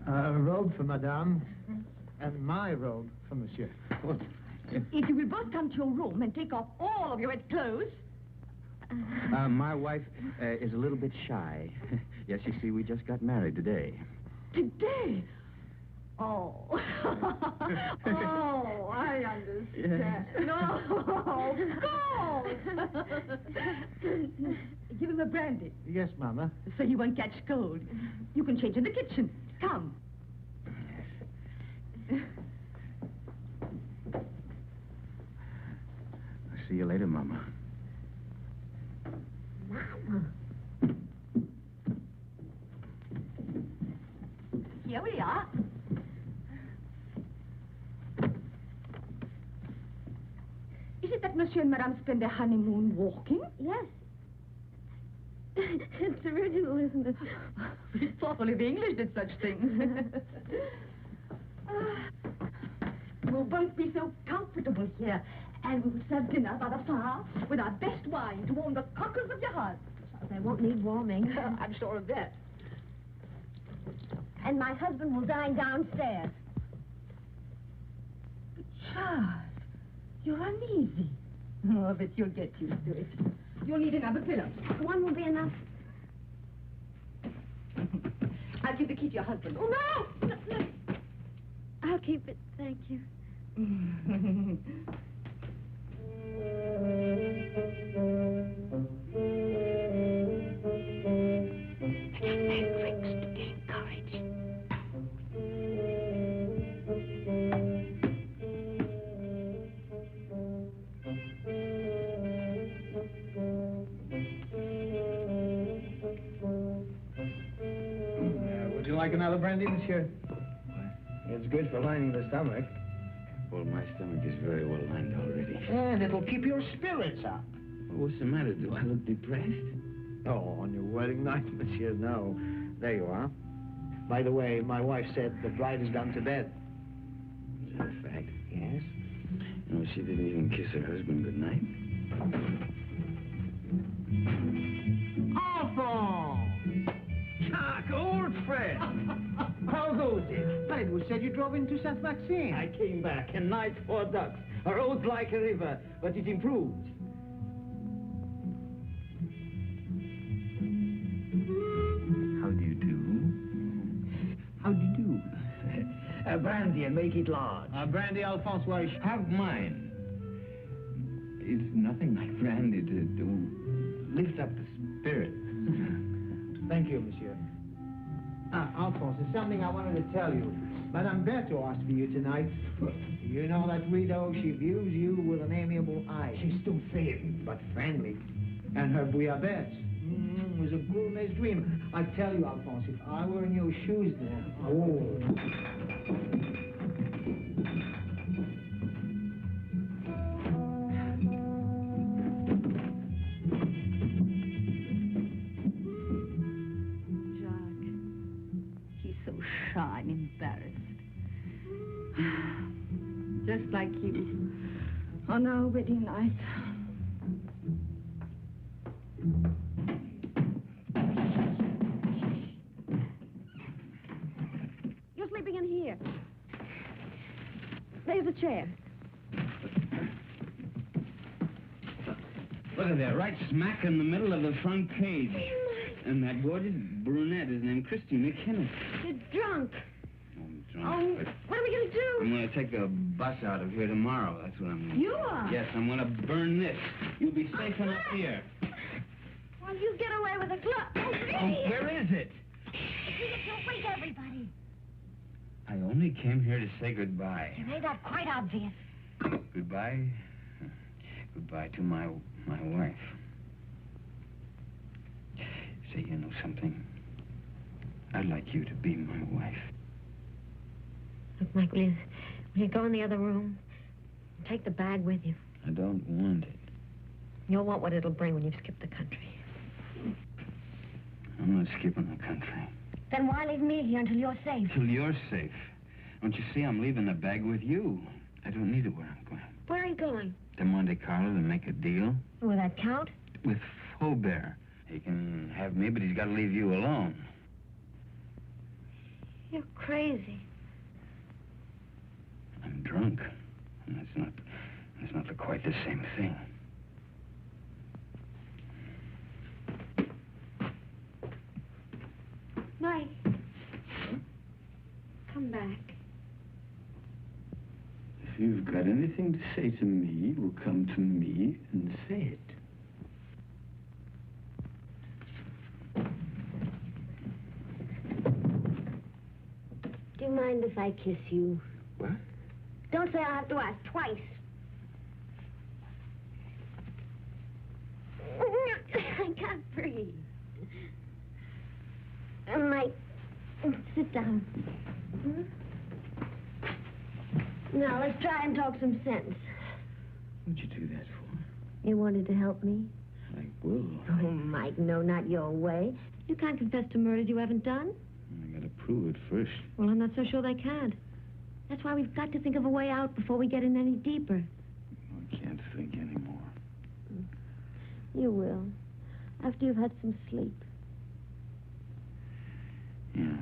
A robe for Madame, and my robe for Monsieur. If you will both come to your room and take off all of your wet clothes. My wife is a little bit shy. Yes, you see, we just got married today. Today? Oh. Oh, I understand. No, go! Give him a brandy. Yes, Mama. So he won't catch cold. You can change in the kitchen. Come. I'll see you later, Mama. Mama. Here we are. Is it that Monsieur and Madame spend their honeymoon walking? Yes. It's original, isn't it? We thought only the English did such things. We'll both be so comfortable here, and we will serve dinner by the fire with our best wine to warm the cockles of your heart. They won't need warming. I'm sure of that. And my husband will dine downstairs. But Charles, you're uneasy. Oh, but you'll get used to it. You'll need another pillow. One will be enough. I'll give the key to your husband. Oh, no! I'll keep it, thank you. Would you like another brandy, monsieur? It's good for lining the stomach. Well, my stomach is very well lined already. And it'll keep your spirits up. Well, what's the matter? Do I look depressed? Oh, on your wedding night, monsieur, no. There you are. By the way, my wife said the bride has gone to bed. Is that a fact? Yes. You know, she didn't even kiss her husband goodnight. Alphonse! Chuck, old friend! How goes it? But it was said you drove into Saint-Maxime. I came back, and night for ducks. A road like a river, but it improved. How do you do? How do you do? Brandy, and make it large. Brandy, Alphonse, why? Have mine. It's nothing like brandy to lift up the spirit. Thank you, monsieur. Alphonse, there's something I wanted to tell you. Madame Berthaud asked for you tonight. You know that widow, she views you with an amiable eye. She's too thin, but friendly. And her bouillabaisse was a gourmet's dream. I tell you, Alphonse, if I were in your shoes then... Oh. Shy and embarrassed. Just like you on our wedding night. You're sleeping in here. There's a chair. Look at that, right smack in the middle of the front page. And that gorgeous brunette is named Christine McKinnon. You're drunk. I'm drunk. Oh, what are we going to do? I'm going to take the bus out of here tomorrow. That's what I'm going to do. You are? Yes, I'm going to burn this. You'll be safe enough here. Well, you get away with a glove. Oh, Oh, where is it? Don't wake everybody. I only came here to say goodbye. You made that quite obvious. Goodbye? Goodbye to my wife. Say, you know something? I'd like you to be my wife. Look, Mike, will you go in the other room? Take the bag with you. I don't want it. You'll want what it'll bring when you've skipped the country. I'm not skipping the country. Then why leave me here until you're safe? Till you're safe. Don't you see I'm leaving the bag with you? I don't need it where I'm going. Where are you going? To Monte Carlo to make a deal. Will that count? With Faubert. He can have me, but he's got to leave you alone. You're crazy. I'm drunk. And that's not quite the same thing. Mike. Come back. If you've got anything to say to me, well, come to me and say it. Do you mind if I kiss you? What? Don't say I'll have to ask twice. I can't breathe. Mike, sit down. Now, let's try and talk some sense. What'd you do that for? You wanted to help me? I will. Oh, Mike, no, not your way. You can't confess to murders you haven't done. I gotta prove it first. Well, I'm not so sure they can. That's why we've got to think of a way out before we get in any deeper. I can't think anymore. You will. After you've had some sleep. Yeah.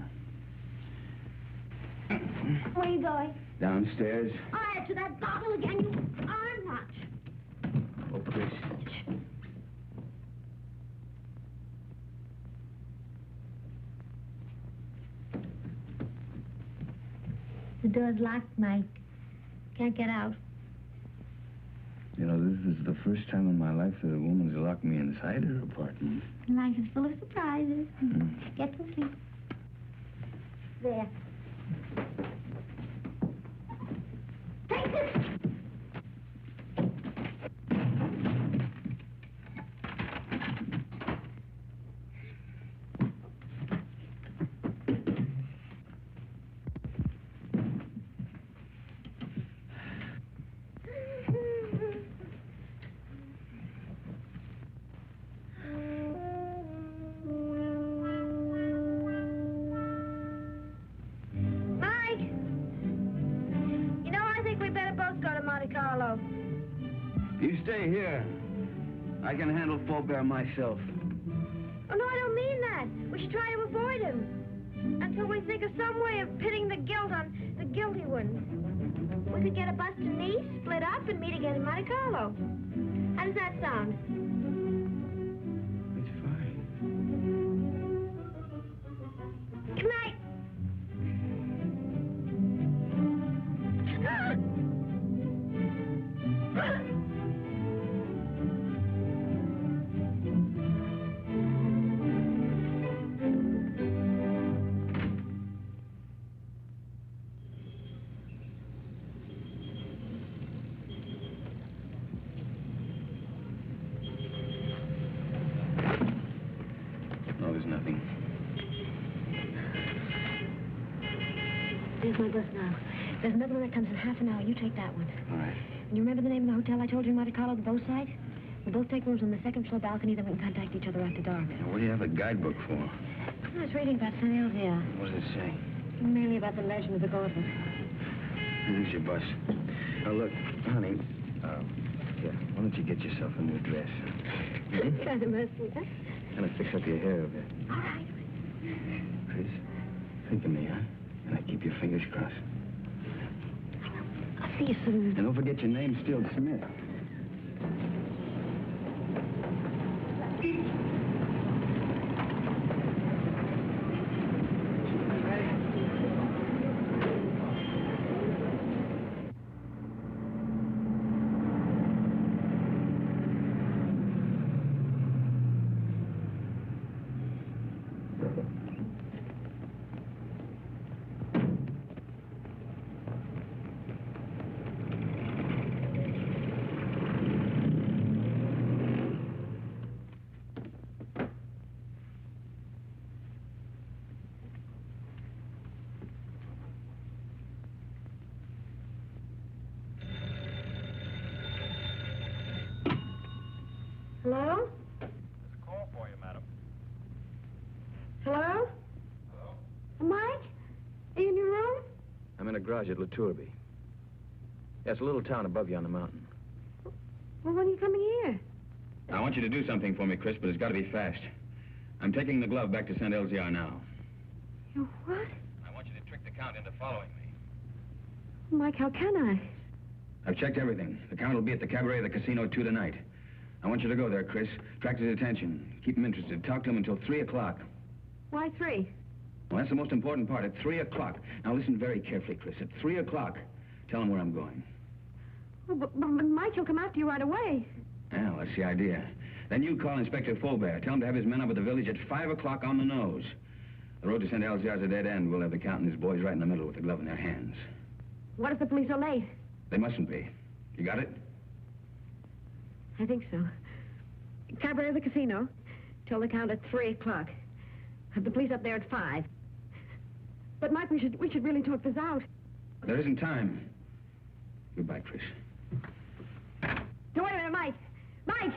Where are you going? Downstairs. Oh, to that bottle again. You are not. Oh, Chris. The door's locked, Mike. Can't get out. You know, this is the first time in my life that a woman's locked me inside her apartment. Life is full of surprises. Get some sleep. There. Take this! You stay here. I can handle Faubert myself. Oh, no, I don't mean that. We should try to avoid him until we think of some way of pitting the guilt on the guilty ones. We could get a bus to Nice, split up, and meet again in Monte Carlo. How does that sound? It's fine. Good night. No, there's nothing. There's my bus now. There's another one that comes in half an hour. You take that one. All right. And you remember the name of the hotel I told you in Monte Carlo, the boat side? We'll both take rooms on the second floor balcony, then we can contact each other after dark. Now, what do you have a guidebook for? I was reading about St. Elzea. What does it say? Mainly about the legend of the gauntlet. Here's your bus. Now, look, honey, here, why don't you get yourself a new dress? Kind of mercy, huh? Kind of fix up your hair a bit. All right. Chris, think of me, huh? And I keep your fingers crossed. I'll see you soon. And don't forget your name's still Smith. Hello? There's a call for you, madam. Hello? Hello? Mike? Are you in your room? I'm in a garage at La Tourbe. Yeah, it's a little town above you on the mountain. Well, when are you coming here? I want you to do something for me, Chris, but it's got to be fast. I'm taking the glove back to St. Elzea now. You what? I want you to trick the Count into following me. Mike, how can I? I've checked everything. The Count will be at the cabaret of the casino 2 tonight. I want you to go there, Chris. Attract his attention. Keep him interested. Talk to him until 3 o'clock. Why 3? Well, that's the most important part. At 3 o'clock. Now, listen very carefully, Chris. At 3 o'clock, tell him where I'm going. Oh, but Mike, he'll come after you right away. Well, that's the idea. Then you call Inspector Faubert. Tell him to have his men up at the village at 5 o'clock on the nose. The road to St. Elzea is a dead end. We'll have the Count and his boys right in the middle with the glove in their hands. What if the police are late? They mustn't be. You got it? I think so. Cabaret of the casino. Tell the Count at 3 o'clock. Have the police up there at 5. But, Mike, we should really talk this out. There isn't time. Goodbye, Chris. No, wait a minute, Mike! Mike!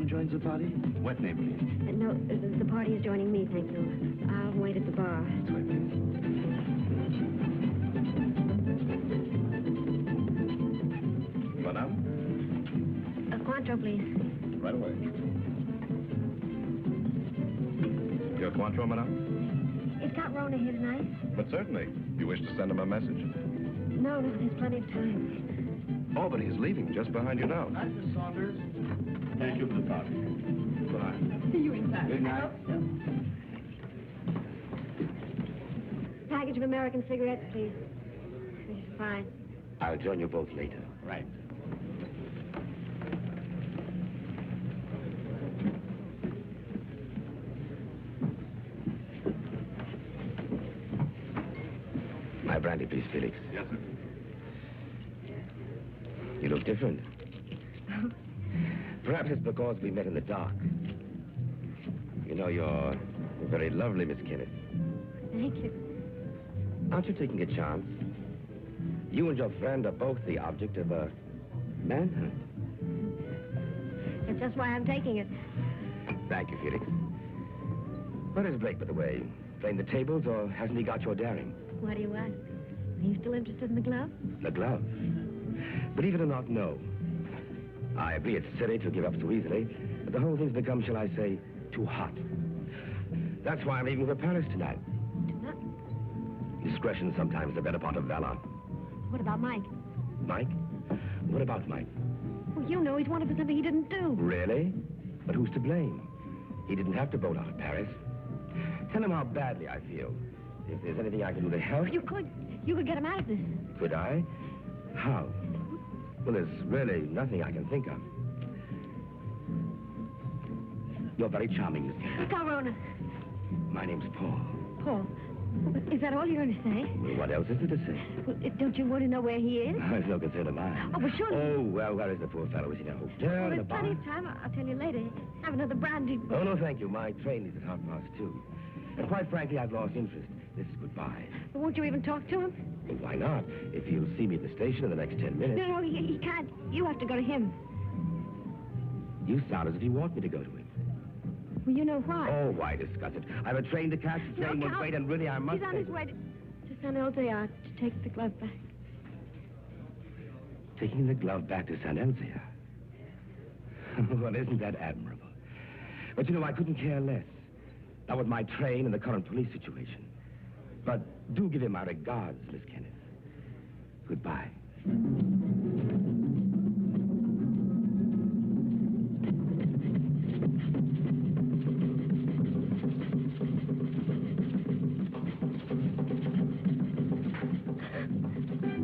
Joins the party? What name, please? No, the party is joining me, thank you. I'll wait at the bar. That's right, please. Madame? Quattro, madame? Is Count Rona here tonight? But certainly. You wish to send him a message? No, there's plenty of time. Oh, but he's leaving just behind you now. Night, Miss Saunders. Thank you for the coffee. Goodbye. See you inside. Good night. I hope so. Package of American cigarettes, please. This is fine. I'll join you both later. Right. My brandy, please, Felix. Yes, sir. You look different. Perhaps it's because we met in the dark. You know, you're very lovely, Miss Kenneth. Thank you. Aren't you taking a chance? You and your friend are both the object of a manhunt. That's just why I'm taking it. Thank you, Felix. Where is Blake, by the way? Playing the tables, or hasn't he got your daring? Why do you ask? Are you still interested in the glove? The glove? Believe it or not, no. I agree it's silly to give up so easily, but the whole thing's become, shall I say, too hot. That's why I'm leaving for Paris tonight. Discretion's sometimes the better part of valor. What about Mike? Mike? What about Mike? Well, you know he's wanted for something he didn't do. Really? But who's to blame? He didn't have to bolt out of Paris. Tell him how badly I feel. If there's anything I can do to help... You could get him out of this. Could I? How? Well, there's really nothing I can think of. You're very charming, Miss Kennedy. Count Rona. My name's Paul. Paul. Is that all you're going to say? Well, what else is there to say? Well, don't you want to know where he is? It's no concern of mine. Oh, but surely... Oh, well, where is the poor fellow? Is he in a hotel, Well, in a there's bar? plenty of time. I'll tell you later. Have another brandy. Oh, no, thank you. My train leaves at 2:30. And quite frankly, I've lost interest. This is goodbye. But won't you even talk to him? Well, why not? If he'll see me at the station in the next 10 minutes. No, he can't. You have to go to him. You sound as if you want me to go to him. Well, you know why. Oh, why discuss it? I have a train to catch. The train won't wait, and really, I must... He's on his way to San Jose to take the glove back. Taking the glove back to San Elzea. Well, isn't that admirable? But, you know, I couldn't care less. Not with my train and the current police situation. But do give him my regards, Miss Kenneth. Goodbye.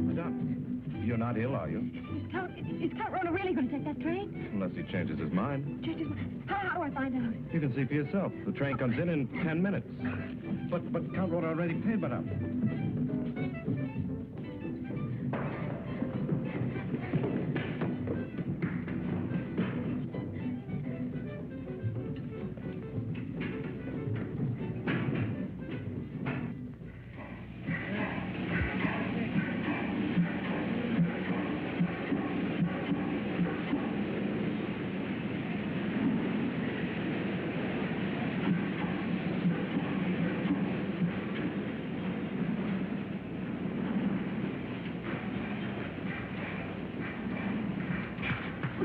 Madame, you're not ill, are you? Is Count Rona really going to take that train? Unless he changes his mind. How do I find out? You can see for yourself. The train comes in 10 minutes. But Count Rona already paid, madame.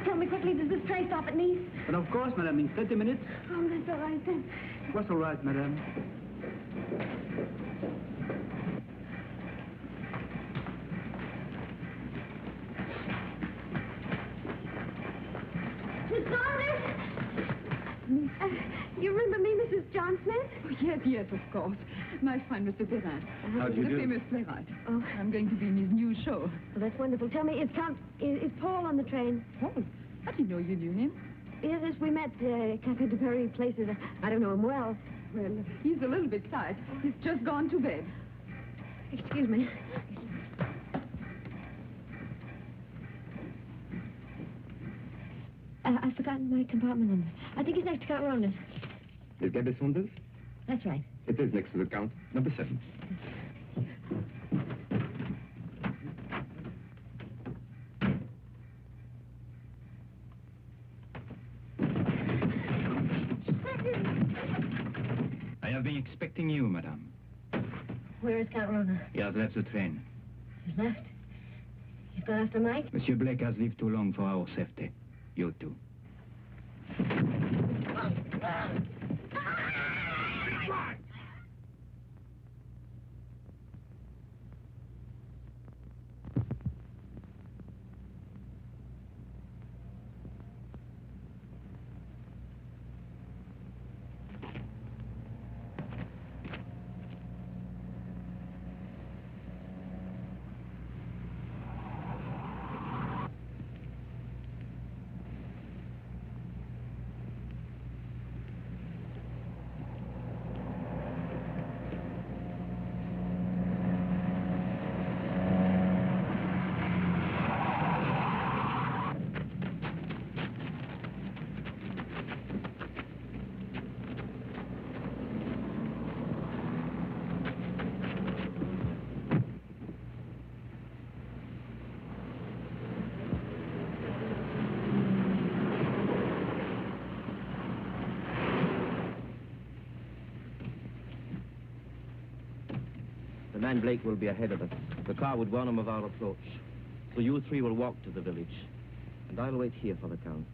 Tell me quickly, does this train stop at Nice? But of course, madame, in 30 minutes. Oh, that's all right then. What's all right, madame? Miss Saunders? You remember me, Mrs. John Smith? Oh, yes, of course. My friend, Mr. Perrin. How do you the do? famous playwright. Oh. I'm going to be in his new show. Well, that's wonderful. Tell me, is Paul on the train? Paul? I didn't know you knew him. Yes, we met Cafe de Paris places. I don't know him well. Well, he's a little bit tired. He's just gone to bed. Excuse me. I've forgotten my compartment number. I think it's next to Count Rona's. Is that the Saunders? That's right. It is next to the Count. Number 7. I have been expecting you, madame. Where is Count Rona? He has left the train. He's left. He's gone after Mike? Monsieur Blake has lived too long for our safety. You too. The man Blake will be ahead of us. The car would warn him of our approach. So you three will walk to the village. And I'll wait here for the Count.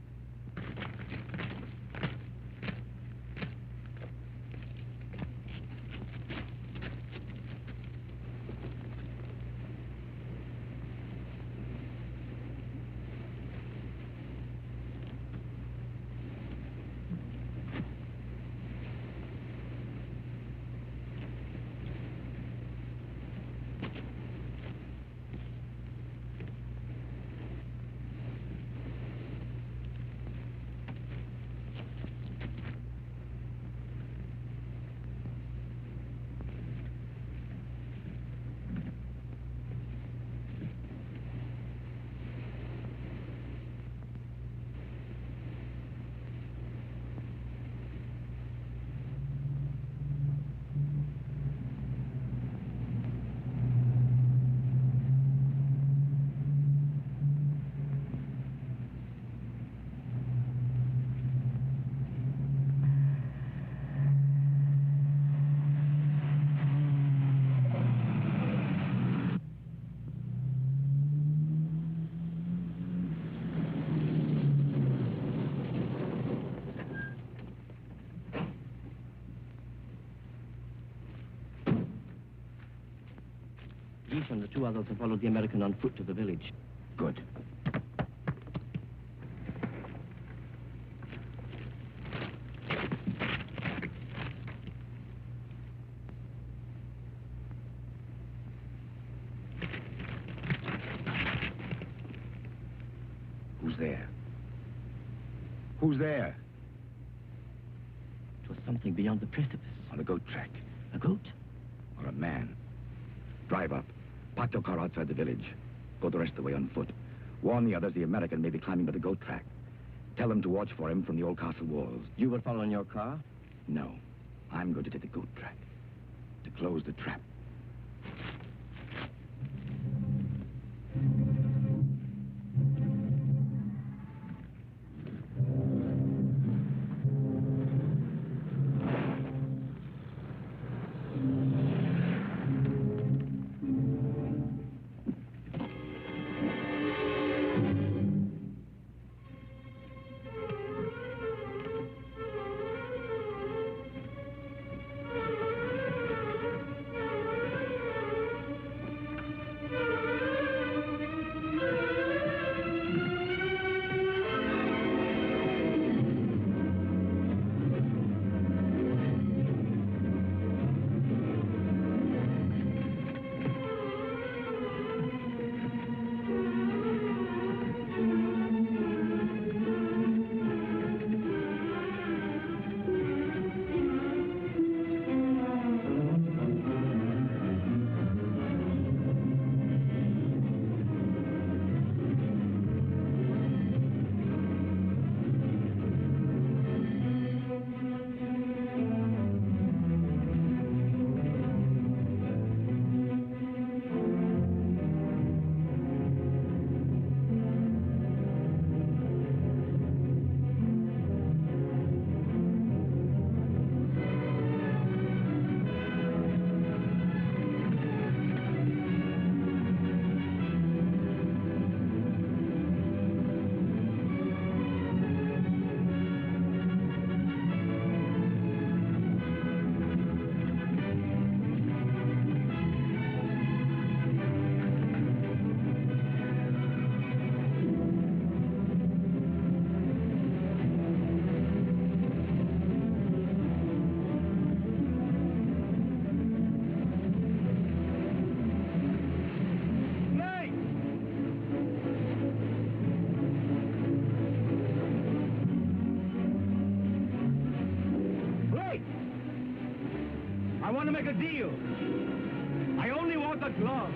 Geese and the two others have followed the American on foot to the village. Good. Who's there? Who's there? It was something beyond the precipice. On the goat track. A goat? Or a man. Drive up. Park your car outside the village. Go the rest of the way on foot. Warn the others the American may be climbing by the goat track. Tell them to watch for him from the old castle walls. You will follow in your car? No. I'm going to take the goat track. To close the trap. I want to make a deal. I only want the glove.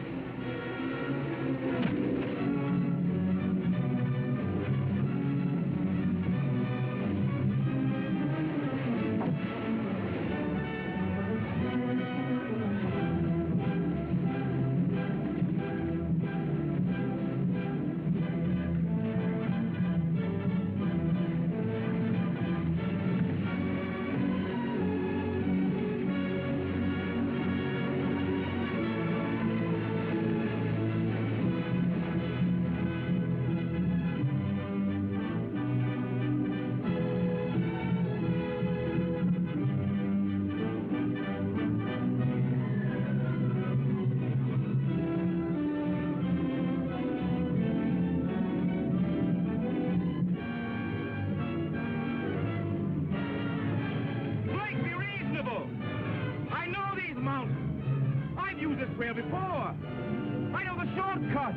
trail before. I know the shortcut.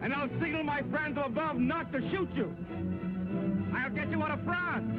And I'll signal my friends above not to shoot you. I'll get you out of France.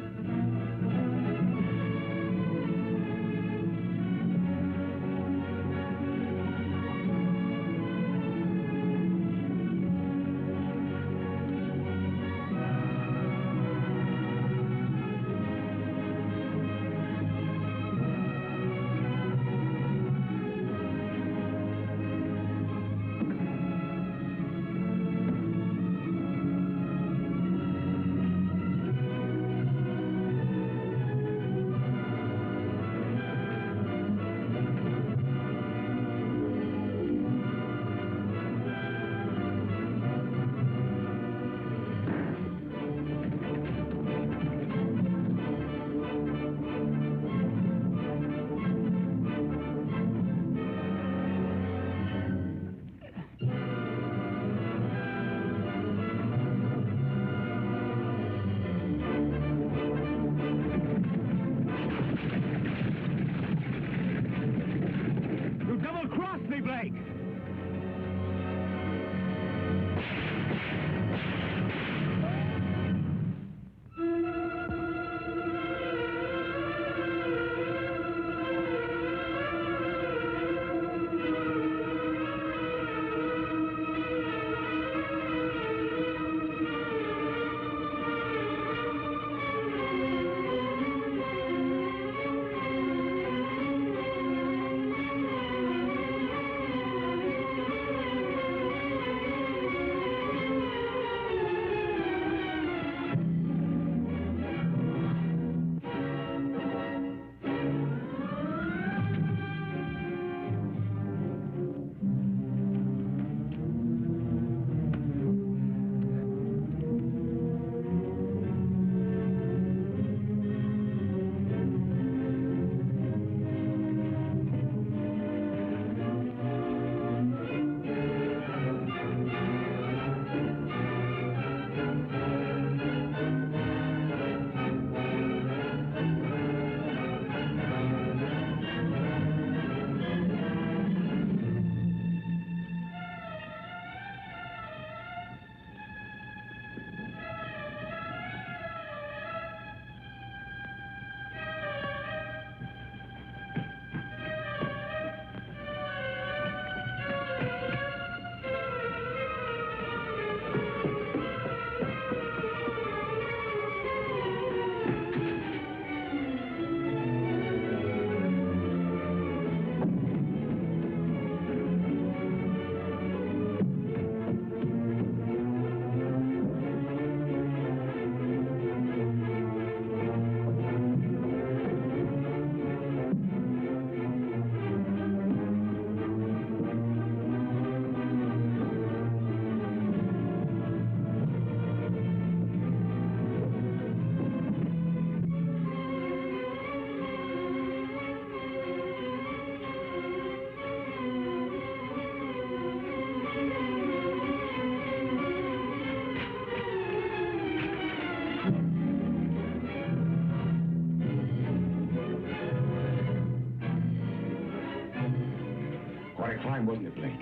Quite a climb, wasn't it, Blake?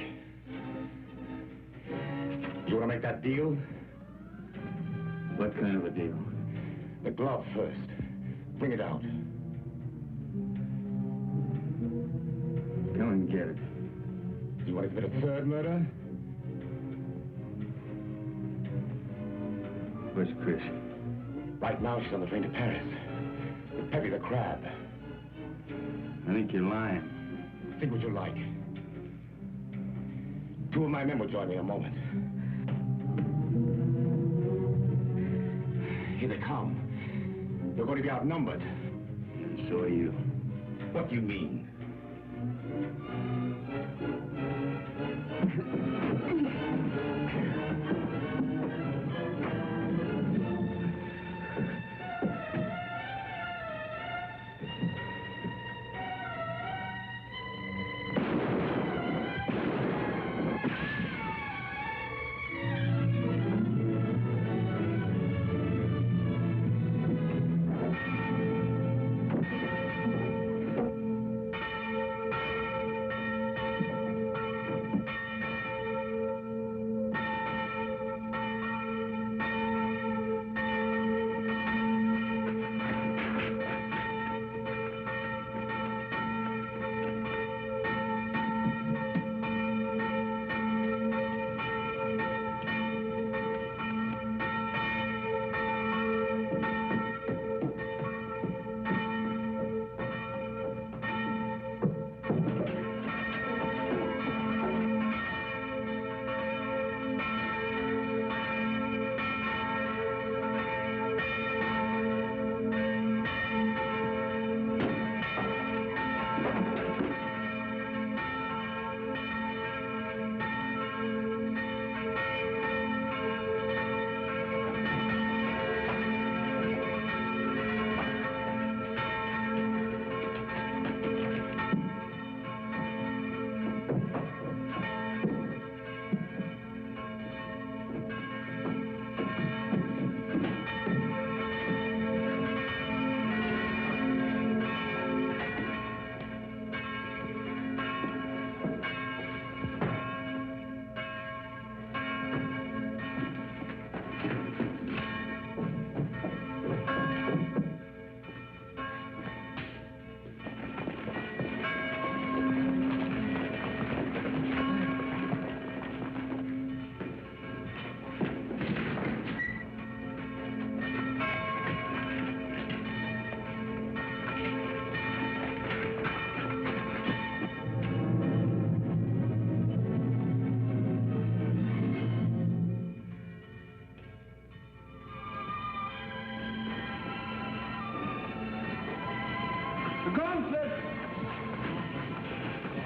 You want to make that deal? What kind of a deal? The glove first. Bring it out. Go and get it. You want to commit a third murder? Where's Chris? Right now, she's on the train to Paris. With Peppy the crab. I think you're lying. Think what you like. Two of my men will join me in a moment. Here they come. They're going to be outnumbered. And so are you. What do you mean?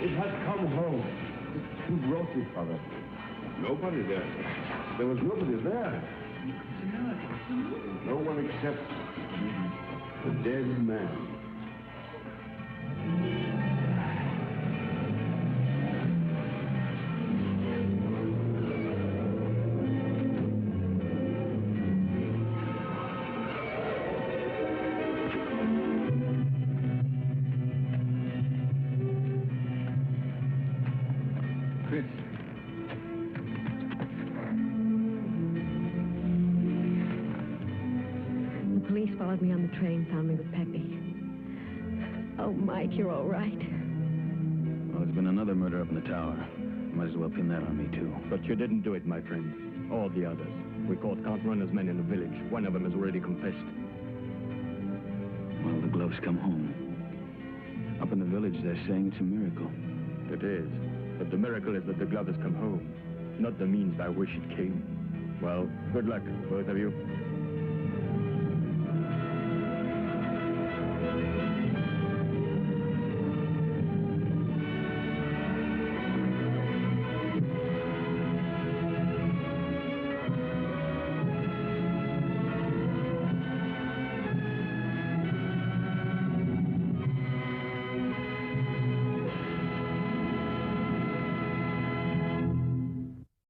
It has come home. Who brought it, Father? Nobody there. There was nobody there. No one except the dead man. Followed me on the train, found me with Peppy. Oh, Mike, you're all right. Well, there's been another murder up in the tower. Might as well pin that on me, too. But you didn't do it, my friend. All the others. We caught Count Rona's men in the village. One of them has already confessed. Well, the gloves come home. Up in the village, they're saying it's a miracle. It is. But the miracle is that the glove has come home, not the means by which it came. Well, good luck, both of you.